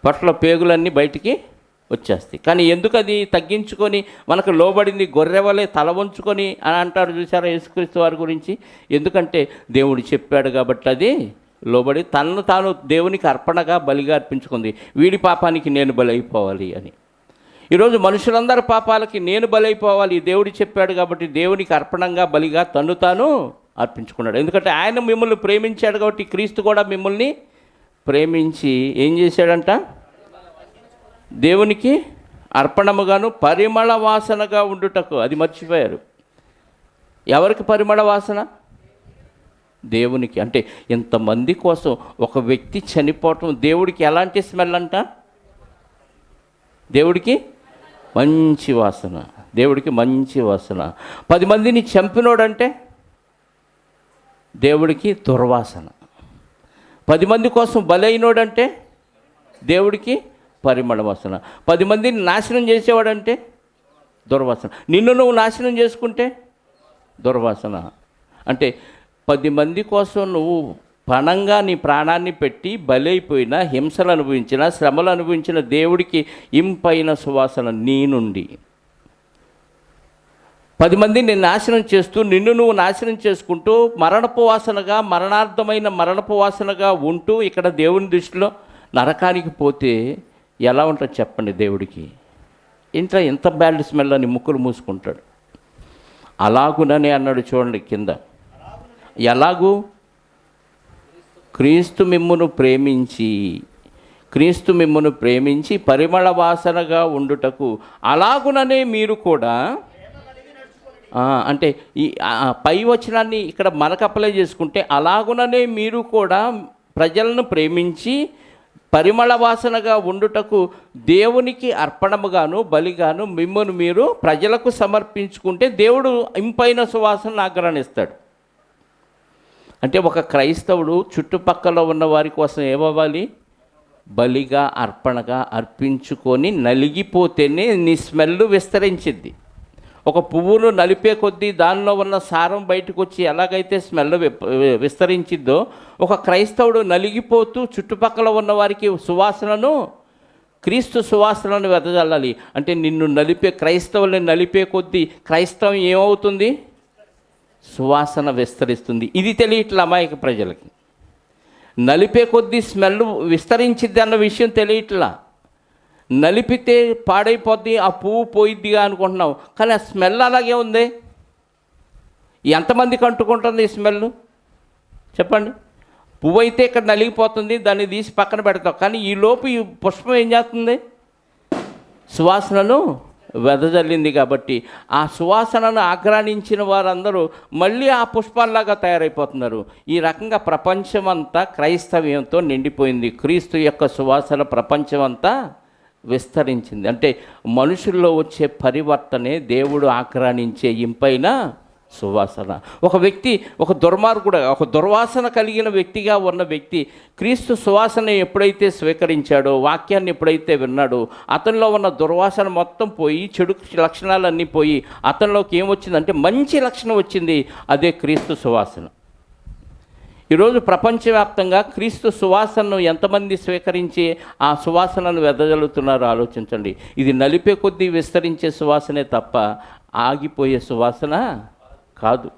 పొట్టలో పేగులన్నీ బయటికి వచ్చేస్తాయి. కానీ ఎందుకు అది తగ్గించుకొని మనకు లోబడింది, గొర్రెవలే తల వంచుకొని అని అంటారు చూసారా యేసుక్రీస్తు వారి గురించి? ఎందుకంటే దేవుడు చెప్పాడు కాబట్టి అది లోబడి తనను తాను దేవునికి అర్పణగా బలిగా అర్పించుకుంది. వీడి పాపానికి నేను బలైపోవాలి అని. ఈరోజు మనుషులందరి పాపాలకి నేను బలైపోవాలి, దేవుడు చెప్పాడు కాబట్టి దేవునికి అర్పణంగా బలిగా తన్ను తాను అర్పించుకున్నాడు. ఎందుకంటే ఆయన మిమ్మల్ని ప్రేమించాడు కాబట్టి క్రీస్తు కూడా మిమ్మల్ని ప్రేమించి ఏం చేశాడంట? దేవునికి అర్పణముగాను పరిమళ వాసనగా ఉండుటకు. అది మర్చిపోయారు. ఎవరికి పరిమళ వాసన? దేవునికి. అంటే ఇంతమంది కోసం ఒక వ్యక్తి చనిపోవటం దేవుడికి ఎలాంటి స్మెల్ అంట? దేవుడికి మంచి వాసన. దేవుడికి మంచి వాసన. 10 మందిని చంపినోడంటే దేవుడికి దుర్వాసన. 10 మంది కోసం బలైనోడంటే దేవుడికి పరిమళ వాసన. 10 మందిని నాశనం చేసేవాడంటే దుర్వాసన. నిన్ను నువ్వు నాశనం చేసుకుంటే దుర్వాసన. అంటే 10 మంది కోసం నువ్వు పణంగా నీ ప్రాణాన్ని పెట్టి బలైపోయిన, హింసలు అనుభవించిన, శ్రమలు అనుభవించిన దేవుడికి ఇంపైన సువాసన నీ నుండి. 10 మందిని నాశనం చేస్తూ నిన్ను నువ్వు నాశనం చేసుకుంటూ మరణపు వాసనగా, మరణార్థమైన మరణపు వాసనగా ఉంటూ ఇక్కడ దేవుని దృష్టిలో నరకానికి పోతే ఎలా ఉంటుంది చెప్పండి? దేవుడికి ఇంట్లో ఎంత బ్యాడ్ స్మెల్ అని ముక్కులు మూసుకుంటాడు. అలాగునని అన్నాడు చూడండి కింద. ఎలాగూ? క్రీస్తు మిమ్మును ప్రేమించి పరిమళ వాసనగా ఉండుటకు అలాగుననే మీరు కూడా, అంటే ఈ పై వచనాన్ని ఇక్కడ మనకు అప్లై చేసుకుంటే, అలాగుననే మీరు కూడా ప్రజలను ప్రేమించి పరిమళ వాసనగా ఉండుటకు దేవునికి అర్పణముగాను బలిగాను మిమ్మును మీరు ప్రజలకు సమర్పించుకుంటే దేవుడు ఇంపైన సువాసనను ఆగ్రహిస్తాడు. అంటే ఒక క్రైస్తవుడు చుట్టుపక్కల ఉన్న వారి కోసం ఏమవ్వాలి? బలిగా అర్పణగా అర్పించుకొని నలిగిపోతేనే నీ స్మెల్ విస్తరించింది. ఒక పువ్వును నలిపే కొద్దీ దానిలో ఉన్న సారం బయటకు వచ్చి ఎలాగైతే స్మెల్ విస్తరించిద్దో, ఒక క్రైస్తవుడు నలిగిపోతూ చుట్టుపక్కల ఉన్న వారికి సువాసనను, క్రీస్తు సువాసనను వెదజల్లాలి. అంటే నిన్ను నలిపే క్రైస్తవుల్ని నలిపే కొద్దీ క్రైస్తవం ఏమవుతుంది? సువాసన విస్తరిస్తుంది. ఇది తెలియట్లే అమాయక ప్రజలకి. నలిపే కొద్దీ స్మెల్ విస్తరించిద్ది అన్న విషయం తెలియట్లా. నలిపితే పాడైపోద్ది, ఆ పువ్వు పోయిద్దిగా అనుకుంటున్నాం, కానీ ఆ స్మెల్ అలాగే ఉంది. ఎంతమందికి అంటుకుంటుంది ఈ స్మెల్ చెప్పండి? పువ్వు అయితే ఇక్కడ నలిగిపోతుంది, దాన్ని తీసి పక్కన పెడతాం, కానీ ఈ లోపు ఈ పుష్పం ఏం చేస్తుంది? సువాసనను వెదజల్లింది. కాబట్టి ఆ సువాసనను ఆగ్రానించిన వారందరూ మళ్ళీ ఆ పుష్పాల్లాగా తయారైపోతున్నారు. ఈ రకంగా ప్రపంచమంతా క్రైస్తవ్యంతో నిండిపోయింది. క్రీస్తు యొక్క సువాసన ప్రపంచమంతా విస్తరించింది. అంటే మనుషుల్లో వచ్చే పరివర్తనే దేవుడు ఆగ్రానించే ఇంపైన సువాసన. ఒక వ్యక్తి, ఒక దుర్మార్గుడు, ఒక దుర్వాసన కలిగిన వ్యక్తిగా ఉన్న వ్యక్తి క్రీస్తు సువాసన ఎప్పుడైతే స్వీకరించాడో, వాక్యాన్ని ఎప్పుడైతే విన్నాడో, అతనిలో ఉన్న దుర్వాసన మొత్తం పోయి, చెడు లక్షణాలన్నీ పోయి అతనిలోకి ఏమొచ్చిందంటే మంచి లక్షణం వచ్చింది. అదే క్రీస్తు సువాసన. ఈరోజు ప్రపంచవ్యాప్తంగా క్రీస్తు సువాసనను ఎంతమంది స్వీకరించి ఆ సువాసనను వెదజల్లుతున్నారో ఆలోచించండి. ఇది నలిపే కొద్దీ విస్తరించే సువాసనే తప్ప ఆగిపోయే సువాసన కాదు.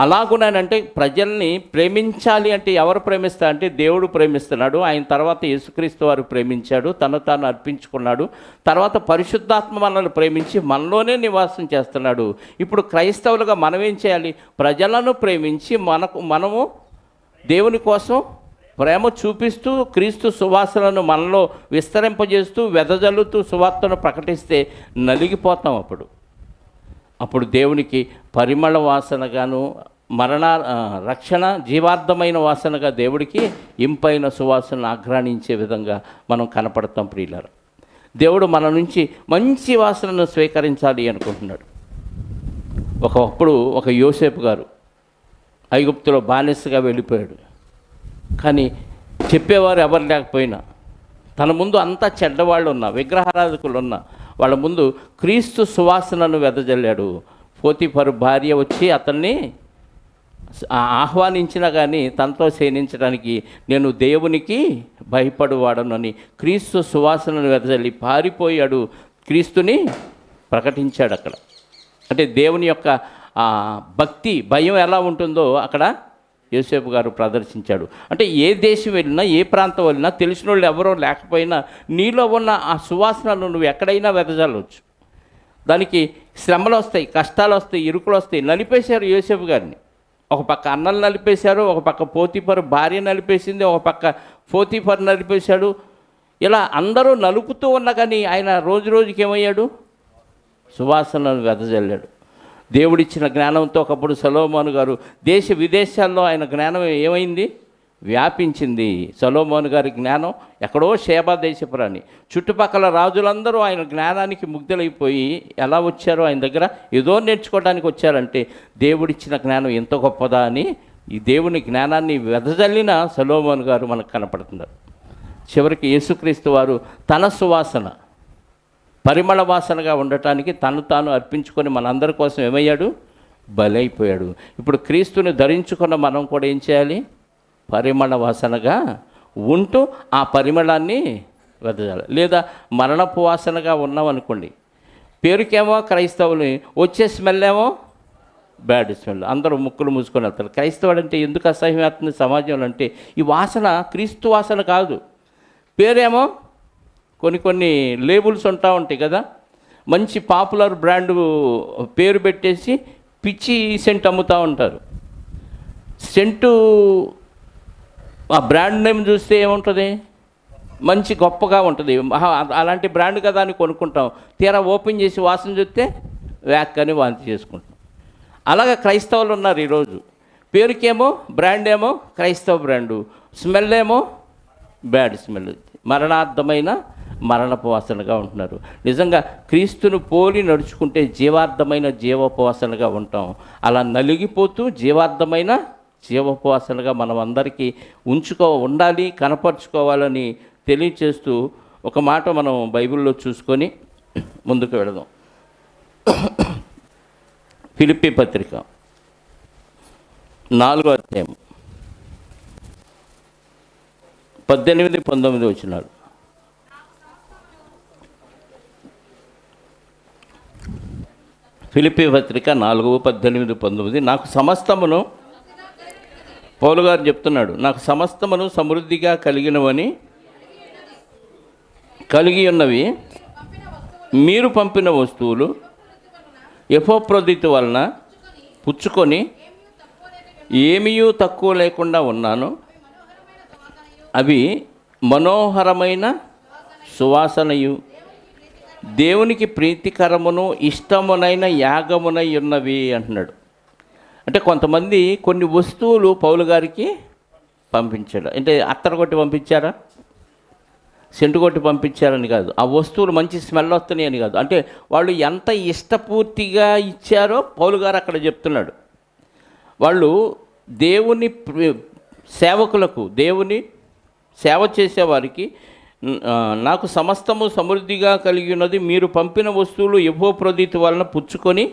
అలాగునంటే ప్రజల్ని ప్రేమించాలి అంటే ఎవరు ప్రేమిస్తారంటే దేవుడు ప్రేమిస్తున్నాడు. ఆయన తర్వాత యేసుక్రీస్తు వారు ప్రేమించాడు, తను తాను అర్పించుకున్నాడు. తర్వాత పరిశుద్ధాత్మ మనల్ని ప్రేమించి మనలోనే నివాసం చేస్తున్నాడు. ఇప్పుడు క్రైస్తవులుగా మనం ఏం చేయాలి? ప్రజలను ప్రేమించి మనము దేవుని కోసం ప్రేమ చూపిస్తూ క్రీస్తు సువాసనను మనలో విస్తరింపజేస్తూ వెదజల్లుతూ సువార్తను ప్రకటిస్తే నలిగిపోతాం. అప్పుడు దేవునికి పరిమళ వాసనగాను రక్షణ జీవార్థమైన వాసనగా దేవుడికి ఇంపైన సువాసనను ఆగ్రానించే విధంగా మనం కనపడతాం. ప్రియులారా, దేవుడు మన నుంచి మంచి వాసనను స్వీకరించాలి అనుకుంటున్నాడు. ఒకప్పుడు ఒక యోసేపు గారు ఐగుప్తులో బానిసగా వెళ్ళిపోయాడు. కానీ చెప్పేవారు ఎవరు లేకపోయినా, తన ముందు అంతా చెడ్డవాళ్ళు ఉన్నా, విగ్రహారాధకులు ఉన్నా, వాళ్ళ ముందు క్రీస్తు సువాసనను వెదజల్లాడు. పోతీఫరు భార్య వచ్చి అతన్ని ఆహ్వానించినా కానీ తనతో శయనించడానికి నేను దేవునికి భయపడువాడనని క్రీస్తు సువాసనను వెదజల్లి పారిపోయాడు. క్రీస్తుని ప్రకటించాడు అక్కడ. అంటే దేవుని యొక్క భక్తి భయం ఎలా ఉంటుందో అక్కడ యోసేపు గారు ప్రదర్శించాడు. అంటే ఏ దేశం వెళ్ళినా, ఏ ప్రాంతం వెళ్ళినా, తెలిసిన వాళ్ళు ఎవరో లేకపోయినా నీలో ఉన్న ఆ సువాసనను నువ్వు ఎక్కడైనా వెదజల్లవచ్చు. దానికి శ్రమలు వస్తాయి, కష్టాలు వస్తాయి, ఇరుకులు వస్తాయి. నలిపేశారు యోసేపు గారిని. ఒక పక్క అన్నలు నలిపేశారు, ఒక పక్క పోతీఫరు భార్య నలిపేసింది, ఒక పక్క పోతీఫరు నలిపేశాడు. ఇలా అందరూ నలుపుతూ ఉన్నా కానీ ఆయన రోజు రోజుకి ఏమయ్యాడు? సువాసనను వెదజల్లాడు. దేవుడిచ్చిన జ్ఞానంతో ఒకప్పుడు సొలొమోను గారు దేశ విదేశాల్లో ఆయన జ్ఞానం ఏమైంది? వ్యాపించింది. సొలొమోను గారి జ్ఞానం ఎక్కడో షేబా దేశపురాని చుట్టుపక్కల రాజులందరూ ఆయన జ్ఞానానికి ముగ్ధులైపోయి ఎలా వచ్చారో ఆయన దగ్గర ఏదో నేర్చుకోవడానికి వచ్చారంటే దేవుడిచ్చిన జ్ఞానం ఎంత గొప్పదా అని ఈ దేవుని జ్ఞానాన్ని వెదజల్లిన సొలొమోను గారు మనకు కనపడుతున్నారు. చివరికి యేసుక్రీస్తు వారు తన సువాసన పరిమళ వాసనగా ఉండటానికి తను తాను అర్పించుకొని మనందరి కోసం ఏమయ్యాడు? బలైపోయాడు. ఇప్పుడు క్రీస్తుని ధరించుకున్న మనం కూడా ఏం చేయాలి? పరిమళ వాసనగా ఉంటూ ఆ పరిమళాన్ని వెదజాలి. లేదా మరణపు వాసనగా ఉన్నామనుకోండి, పేరుకేమో క్రైస్తవులు, వచ్చే స్మెల్ ఏమో బ్యాడ్ స్మెల్, అందరూ ముక్కులు మూసుకొని వెళ్తారు. క్రైస్తవుడు అంటే ఎందుకు అసహ్యం అవుతుంది సమాజంలో అంటే ఈ వాసన క్రీస్తు వాసన కాదు. పేరేమో కొన్ని లేబుల్స్ ఉంటాయి కదా, మంచి పాపులర్ బ్రాండ్ పేరు పెట్టేసి పిచ్చి సెంట్ అమ్ముతూ ఉంటారు. సెంటు ఆ బ్రాండ్ నేమ్ చూస్తే ఏముంటుంది? మంచి గొప్పగా ఉంటుంది. అలాంటి బ్రాండ్ కదా అని కొనుక్కుంటాం. తీరా ఓపెన్ చేసి వాసన చూస్తే వ్యాక్ అని వాంతి చేసుకుంటాం. అలాగే క్రైస్తవులు ఉన్నారు ఈరోజు. పేరుకేమో బ్రాండ్ ఏమో క్రైస్తవ బ్రాండు, స్మెల్ ఏమో బ్యాడ్ స్మెల్ వచ్చింది. మరణార్థమైన మరణపు వాసనగా ఉంటున్నారు. నిజంగా క్రీస్తును పోలి నడుచుకుంటే జీవార్థమైన జీవోపవాసనగా ఉంటాం. అలా నలిగిపోతూ జీవార్థమైన జీవోపవాసనగా మనం అందరికీ ఉండాలి, కనపరుచుకోవాలని తెలియచేస్తూ ఒక మాట మనం బైబిల్లో చూసుకొని ముందుకు వెళదాం. ఫిలిప్పీ పత్రిక 4వ అధ్యాయం 18-19 వచనాలు. ఫిలిప్పీ పత్రిక 4:18-19. నాకు సమస్తమును, పౌలు గారు చెప్తున్నాడు, నాకు సమస్తమును సమృద్ధిగా కలిగి ఉన్నవి మీరు పంపిన వస్తువులు ఎపఫ్రోదితు వలన పుచ్చుకొని ఏమీ తక్కువ లేకుండా ఉన్నాను. అవి మనోహరమైన సువాసనయు దేవునికి ప్రీతికరమును ఇష్టమునైన యాగమునై ఉన్నవి అంటున్నాడు. అంటే కొంతమంది కొన్ని వస్తువులు పౌలు గారికి పంపించాడు. అంటే అత్తరు కొట్టి పంపించారా, సెంటు కొట్టి పంపించారని కాదు, ఆ వస్తువులు మంచి స్మెల్ వస్తున్నాయి అని కాదు. అంటే వాళ్ళు ఎంత ఇష్టపూర్తిగా ఇచ్చారో పౌలు గారు అక్కడ చెప్తున్నాడు. వాళ్ళు దేవుని సేవకులకు, దేవుని సేవ చేసేవారికి నాకు సమస్తము సమృద్ధిగా కలిగి ఉన్నది మీరు పంపిన వస్తువులు ఎపఫ్రోదితు వలన పుచ్చుకొని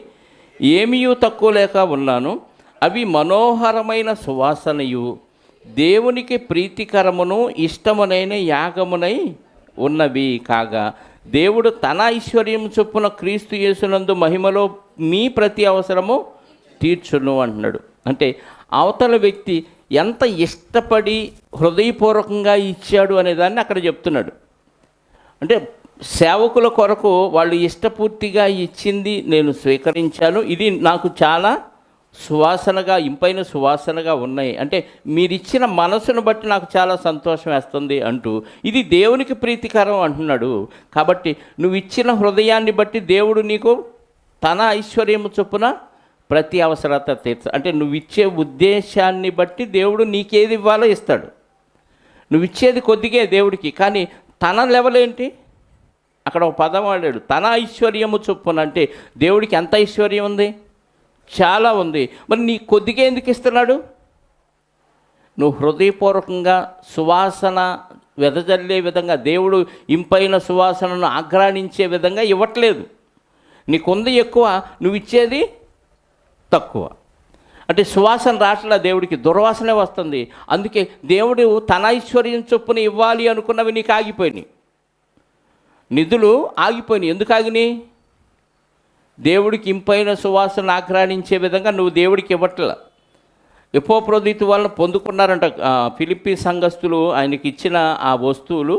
ఏమీ తక్కువ లేక ఉన్నాను. అవి మనోహరమైన సువాసనయు దేవునికి ప్రీతికరమును ఇష్టమునైన యాగమునై ఉన్నవి కాగా దేవుడు తన ఐశ్వర్యం చొప్పున క్రీస్తు యేసునందు మహిమలో మీ ప్రతి అవసరము తీర్చును అంటున్నాడు. అంటే అవతల వ్యక్తి ఎంత ఇష్టపడి హృదయపూర్వకంగా ఇచ్చాడు అనేదాన్ని అక్కడ చెప్తున్నాడు. అంటే సేవకుల కొరకు వాళ్ళు ఇష్టపూర్తిగా ఇచ్చింది నేను స్వీకరించాను, ఇది నాకు చాలా సువాసనగా, ఇంపైన సువాసనగా ఉన్నాయి. అంటే మీరిచ్చిన మనసును బట్టి నాకు చాలా సంతోషం వేస్తుంది అంటూ ఇది దేవునికి ప్రీతికరం అంటున్నాడు. కాబట్టి నువ్వు ఇచ్చిన హృదయాన్ని బట్టి దేవుడు నీకు తన ఐశ్వర్యము చొప్పున ప్రతి అవసరత అంటే నువ్వు ఇచ్చే ఉద్దేశాన్ని బట్టి దేవుడు నీకేది ఇవ్వాలో ఇస్తాడు. నువ్వు ఇచ్చేది కొద్దిగే దేవుడికి, కానీ తన లెవెల్ ఏంటి, అక్కడ ఒక పదం వాడాడు, తన ఐశ్వర్యము చొప్పున. అంటే దేవుడికి ఎంత ఐశ్వర్యం ఉంది, చాలా ఉంది. మరి నీ కొద్దిగా ఎందుకు ఇస్తున్నాడు? నువ్వు హృదయపూర్వకంగా సువాసన వెదజల్లే విధంగా, దేవుడు ఇంపైన సువాసనను ఆఘ్రాణించే విధంగా ఇవ్వట్లేదు. నీకుంది ఎక్కువ, నువ్వు ఇచ్చేది తక్కువ. అంటే సువాసన రాట్లా, దేవుడికి దుర్వాసనే వస్తుంది. అందుకే దేవుడు తన ఐశ్వర్యం చొప్పున ఇవ్వాలి అనుకున్నవి నీకు ఆగిపోయినాయి, నిధులు ఆగిపోయినాయి. ఎందుకు ఆగినాయి? దేవుడికి ఇంపైన సువాసన ఆఘ్రాణించే విధంగా నువ్వు దేవుడికి ఇవ్వట్ల. ఎపఫ్రోదితు వలన పొందుకున్నారంట ఫిలిప్పీ సంఘస్థులు. ఆయనకి ఇచ్చిన ఆ వస్తువులు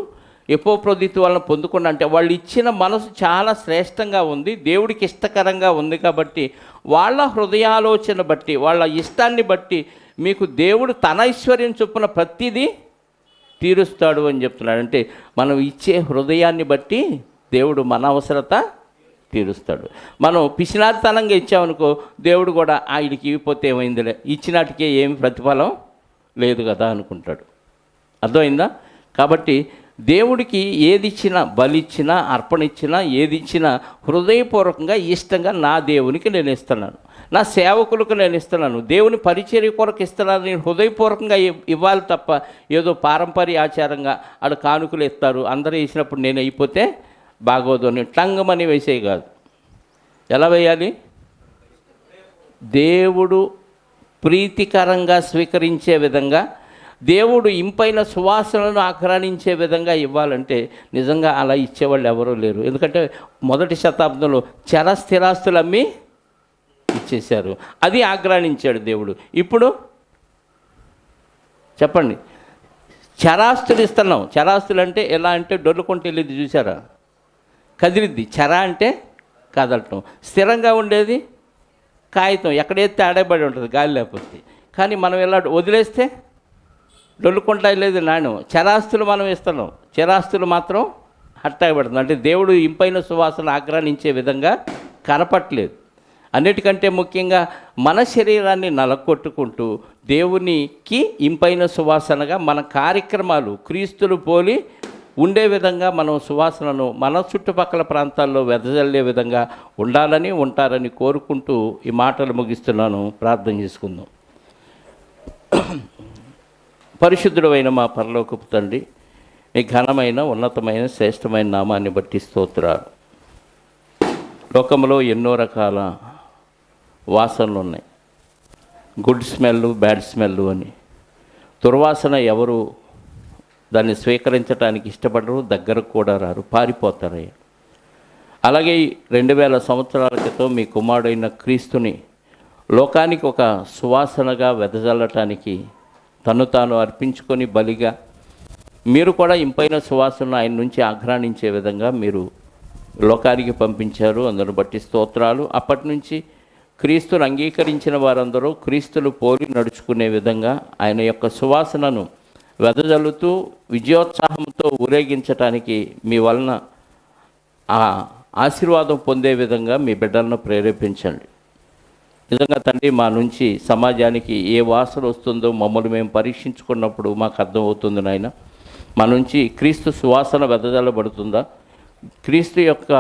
ఎపఫ్రోదితు వలన పొందుకున్నా అంటే వాళ్ళు ఇచ్చిన మనసు చాలా శ్రేష్టంగా ఉంది, దేవుడికి ఇష్టకరంగా ఉంది. కాబట్టి వాళ్ళ హృదయాలోచన బట్టి, వాళ్ళ ఇష్టాన్ని బట్టి మీకు దేవుడు తన ఐశ్వర్యం చొప్పున ప్రతిదీ తీరుస్తాడు అని చెప్తున్నాడు. అంటే మనం ఇచ్చే హృదయాన్ని బట్టి దేవుడు మన అవసరత తీరుస్తాడు. మనం పిసినారితనంగా ఇచ్చామనుకో, దేవుడు కూడా ఆయనకి ఇవ్వకపోతే ఏమైందిలే, ఇచ్చినట్టుకే ఏమి ప్రతిఫలం లేదు కదా అనుకుంటాడు. అర్థమైందా? కాబట్టి దేవుడికి ఏది ఇచ్చినా, బలిచ్చినా, అర్పణ ఇచ్చినా, ఏది ఇచ్చినా హృదయపూర్వకంగా ఇష్టంగా నా దేవునికి నేను ఇస్తున్నాను, నా సేవకులకు నేను ఇస్తున్నాను, దేవుని పరిచర్య కొరకు ఇస్తున్నాను, నేను హృదయపూర్వకంగా ఇవ్వాలి తప్ప ఏదో పారంపర్య ఆచారంగా ఆడ కానుకలు ఇస్తారు అందరూ వేసినప్పుడు నేను అయిపోతే బాగోదు అని టంగమని వేసే కాదు. ఎలా వేయాలి? దేవుడు ప్రీతికరంగా స్వీకరించే విధంగా, దేవుడు ఇంపైన సువాసనలను ఆఘ్రాణించే విధంగా ఇవ్వాలంటే నిజంగా అలా ఇచ్చేవాళ్ళు ఎవరూ లేరు. ఎందుకంటే మొదటి శతాబ్దంలో చర స్థిరాస్తులు అమ్మి ఇచ్చేశారు, అది ఆఘ్రాణించాడు దేవుడు. ఇప్పుడు చెప్పండి, చరాస్తులు ఇస్తున్నాం. చరాస్తులు అంటే ఎలా అంటే డొల్లుకుంటే వెళ్ళేది చూసారా, కదిలిద్ది. చర అంటే కదలటం, స్థిరంగా ఉండేది కాగితం, ఎక్కడైతే ఆడబడి ఉంటుంది గాలి లేకపోతే. కానీ మనం ఇలా వదిలేస్తే డొల్లుకుంటా లేదు నాణ్యం. చరాస్తులు మనం ఇస్తున్నాం, చరాస్తులు మాత్రం హట్టాగబడుతుంది. అంటే దేవుడు ఇంపైన సువాసన ఆఘ్రాణించే విధంగా కనపట్లేదు. అన్నిటికంటే ముఖ్యంగా మన శరీరాన్ని నలకొట్టుకుంటూ దేవునికి ఇంపైన సువాసనగా మన కార్యక్రమాలు క్రీస్తులు పోలి ఉండే విధంగా మనం సువాసనను మన చుట్టుపక్కల ప్రాంతాల్లో వెదజల్లే విధంగా ఉండాలని ఉంటారని కోరుకుంటూ ఈ మాటలు ముగిస్తున్నాను. ప్రార్థన చేసుకుందాం. పరిశుద్ధుడు అయిన మా పరలోకపు తండ్రి, మీ ఘనమైన ఉన్నతమైన శ్రేష్టమైన నామాన్ని బట్టి స్తోత్రాలు. లోకంలో ఎన్నో రకాల వాసనలు ఉన్నాయి. గుడ్ స్మెల్, బ్యాడ్ స్మెల్ అని. దుర్వాసన ఎవరు దాన్ని స్వీకరించడానికి ఇష్టపడరు, దగ్గరకు కూడా రారు, పారిపోతారయ్యా. అలాగే 2000 సంవత్సరాల క్రితం మీ కుమారుడైన క్రీస్తుని లోకానికి ఒక సువాసనగా వెదజల్లటానికి తను తాను అర్పించుకొని బలిగా మీరు కూడా ఇంపైన సువాసన ఆయన నుంచి ఆఘ్రాణించే విధంగా మీరు లోకానికి పంపించారు. అందును బట్టి స్తోత్రాలు. అప్పటి నుంచి క్రీస్తును అంగీకరించిన వారందరూ క్రీస్తులు పోలి నడుచుకునే విధంగా ఆయన యొక్క సువాసనను వెదజల్లుతూ విజయోత్సాహంతో ఊరేగించటానికి మీ వలన ఆ ఆశీర్వాదం పొందే విధంగా మీ బిడ్డలను ప్రేరేపించండి. నిజంగా తండ్రి, మా నుంచి సమాజానికి ఏ వాసన వస్తుందో మమ్మల్ని మేము పరీక్షించుకున్నప్పుడు మాకు అర్థమవుతుంది నాయన. మా నుంచి క్రీస్తు సువాసన వెదజల్లబడుతుందా, క్రీస్తు యొక్క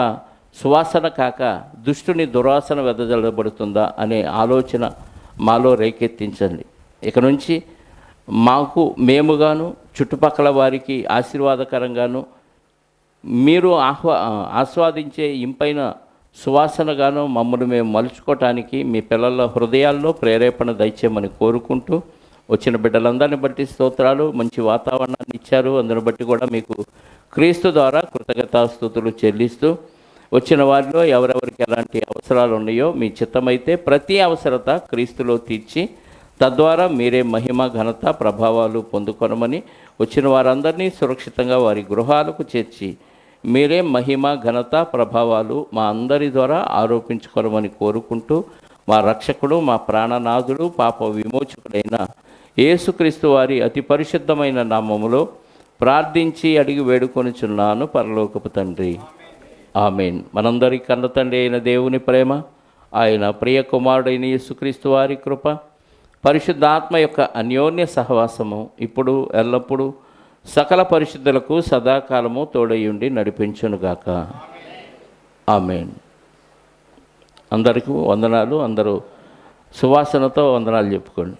సువాసన కాక దుష్టుని దుర్వాసన వెదజల్లబడుతుందా అనే ఆలోచన మాలో రేకెత్తించండి. ఇక నుంచి మాకు మేముగాను చుట్టుపక్కల వారికి ఆశీర్వాదకరంగాను మీరు ఆస్వాదించే ఇంపైన సువాసనగాను మమ్మల్ని మేము మలుచుకోవటానికి మీ పిల్లల హృదయాల్లో ప్రేరేపణ దయచేయమని కోరుకుంటూ, వచ్చిన బిడ్డలందరిని బట్టి స్తోత్రాలు. మంచి వాతావరణాన్ని ఇచ్చారు, అందుని బట్టి కూడా మీకు క్రీస్తు ద్వారా కృతజ్ఞతాస్తుతులు చెల్లిస్తూ, వచ్చిన వారిలో ఎవరెవరికి ఎలాంటి అవసరాలు ఉన్నాయో మీ చిత్తమైతే ప్రతి అవసరత క్రీస్తులో తీర్చి తద్వారా మీరే మహిమ, ఘనత, ప్రభావాలు పొందుకొనమని, వచ్చిన వారందరినీ సురక్షితంగా వారి గృహాలకు చేర్చి మీరే మహిమ, ఘనత, ప్రభావాలు మా అందరి ద్వారా ఆరోపించుకోవమని కోరుకుంటూ, మా రక్షకుడు, మా ప్రాణనాథుడు, పాప విమోచకుడైన యేసుక్రీస్తు వారి అతి పరిశుద్ధమైన నామములో ప్రార్థించి అడిగి వేడుకొనిచున్నాను పరలోకపు తండ్రి. ఆమేన్. మనందరి కన్న తండ్రి అయిన దేవుని ప్రేమ, ఆయన ప్రియ కుమారుడైన యేసుక్రీస్తు వారి కృప, పరిశుద్ధాత్మ యొక్క అన్యోన్య సహవాసము ఇప్పుడు ఎల్లప్పుడూ సకల పరిశుద్ధులకు సదాకాలము తోడయుండి నడిపించునుగాక. ఆమేన్. అందరికీ వందనాలు. అందరూ సువాసనతో వందనాలు చెప్పుకోండి.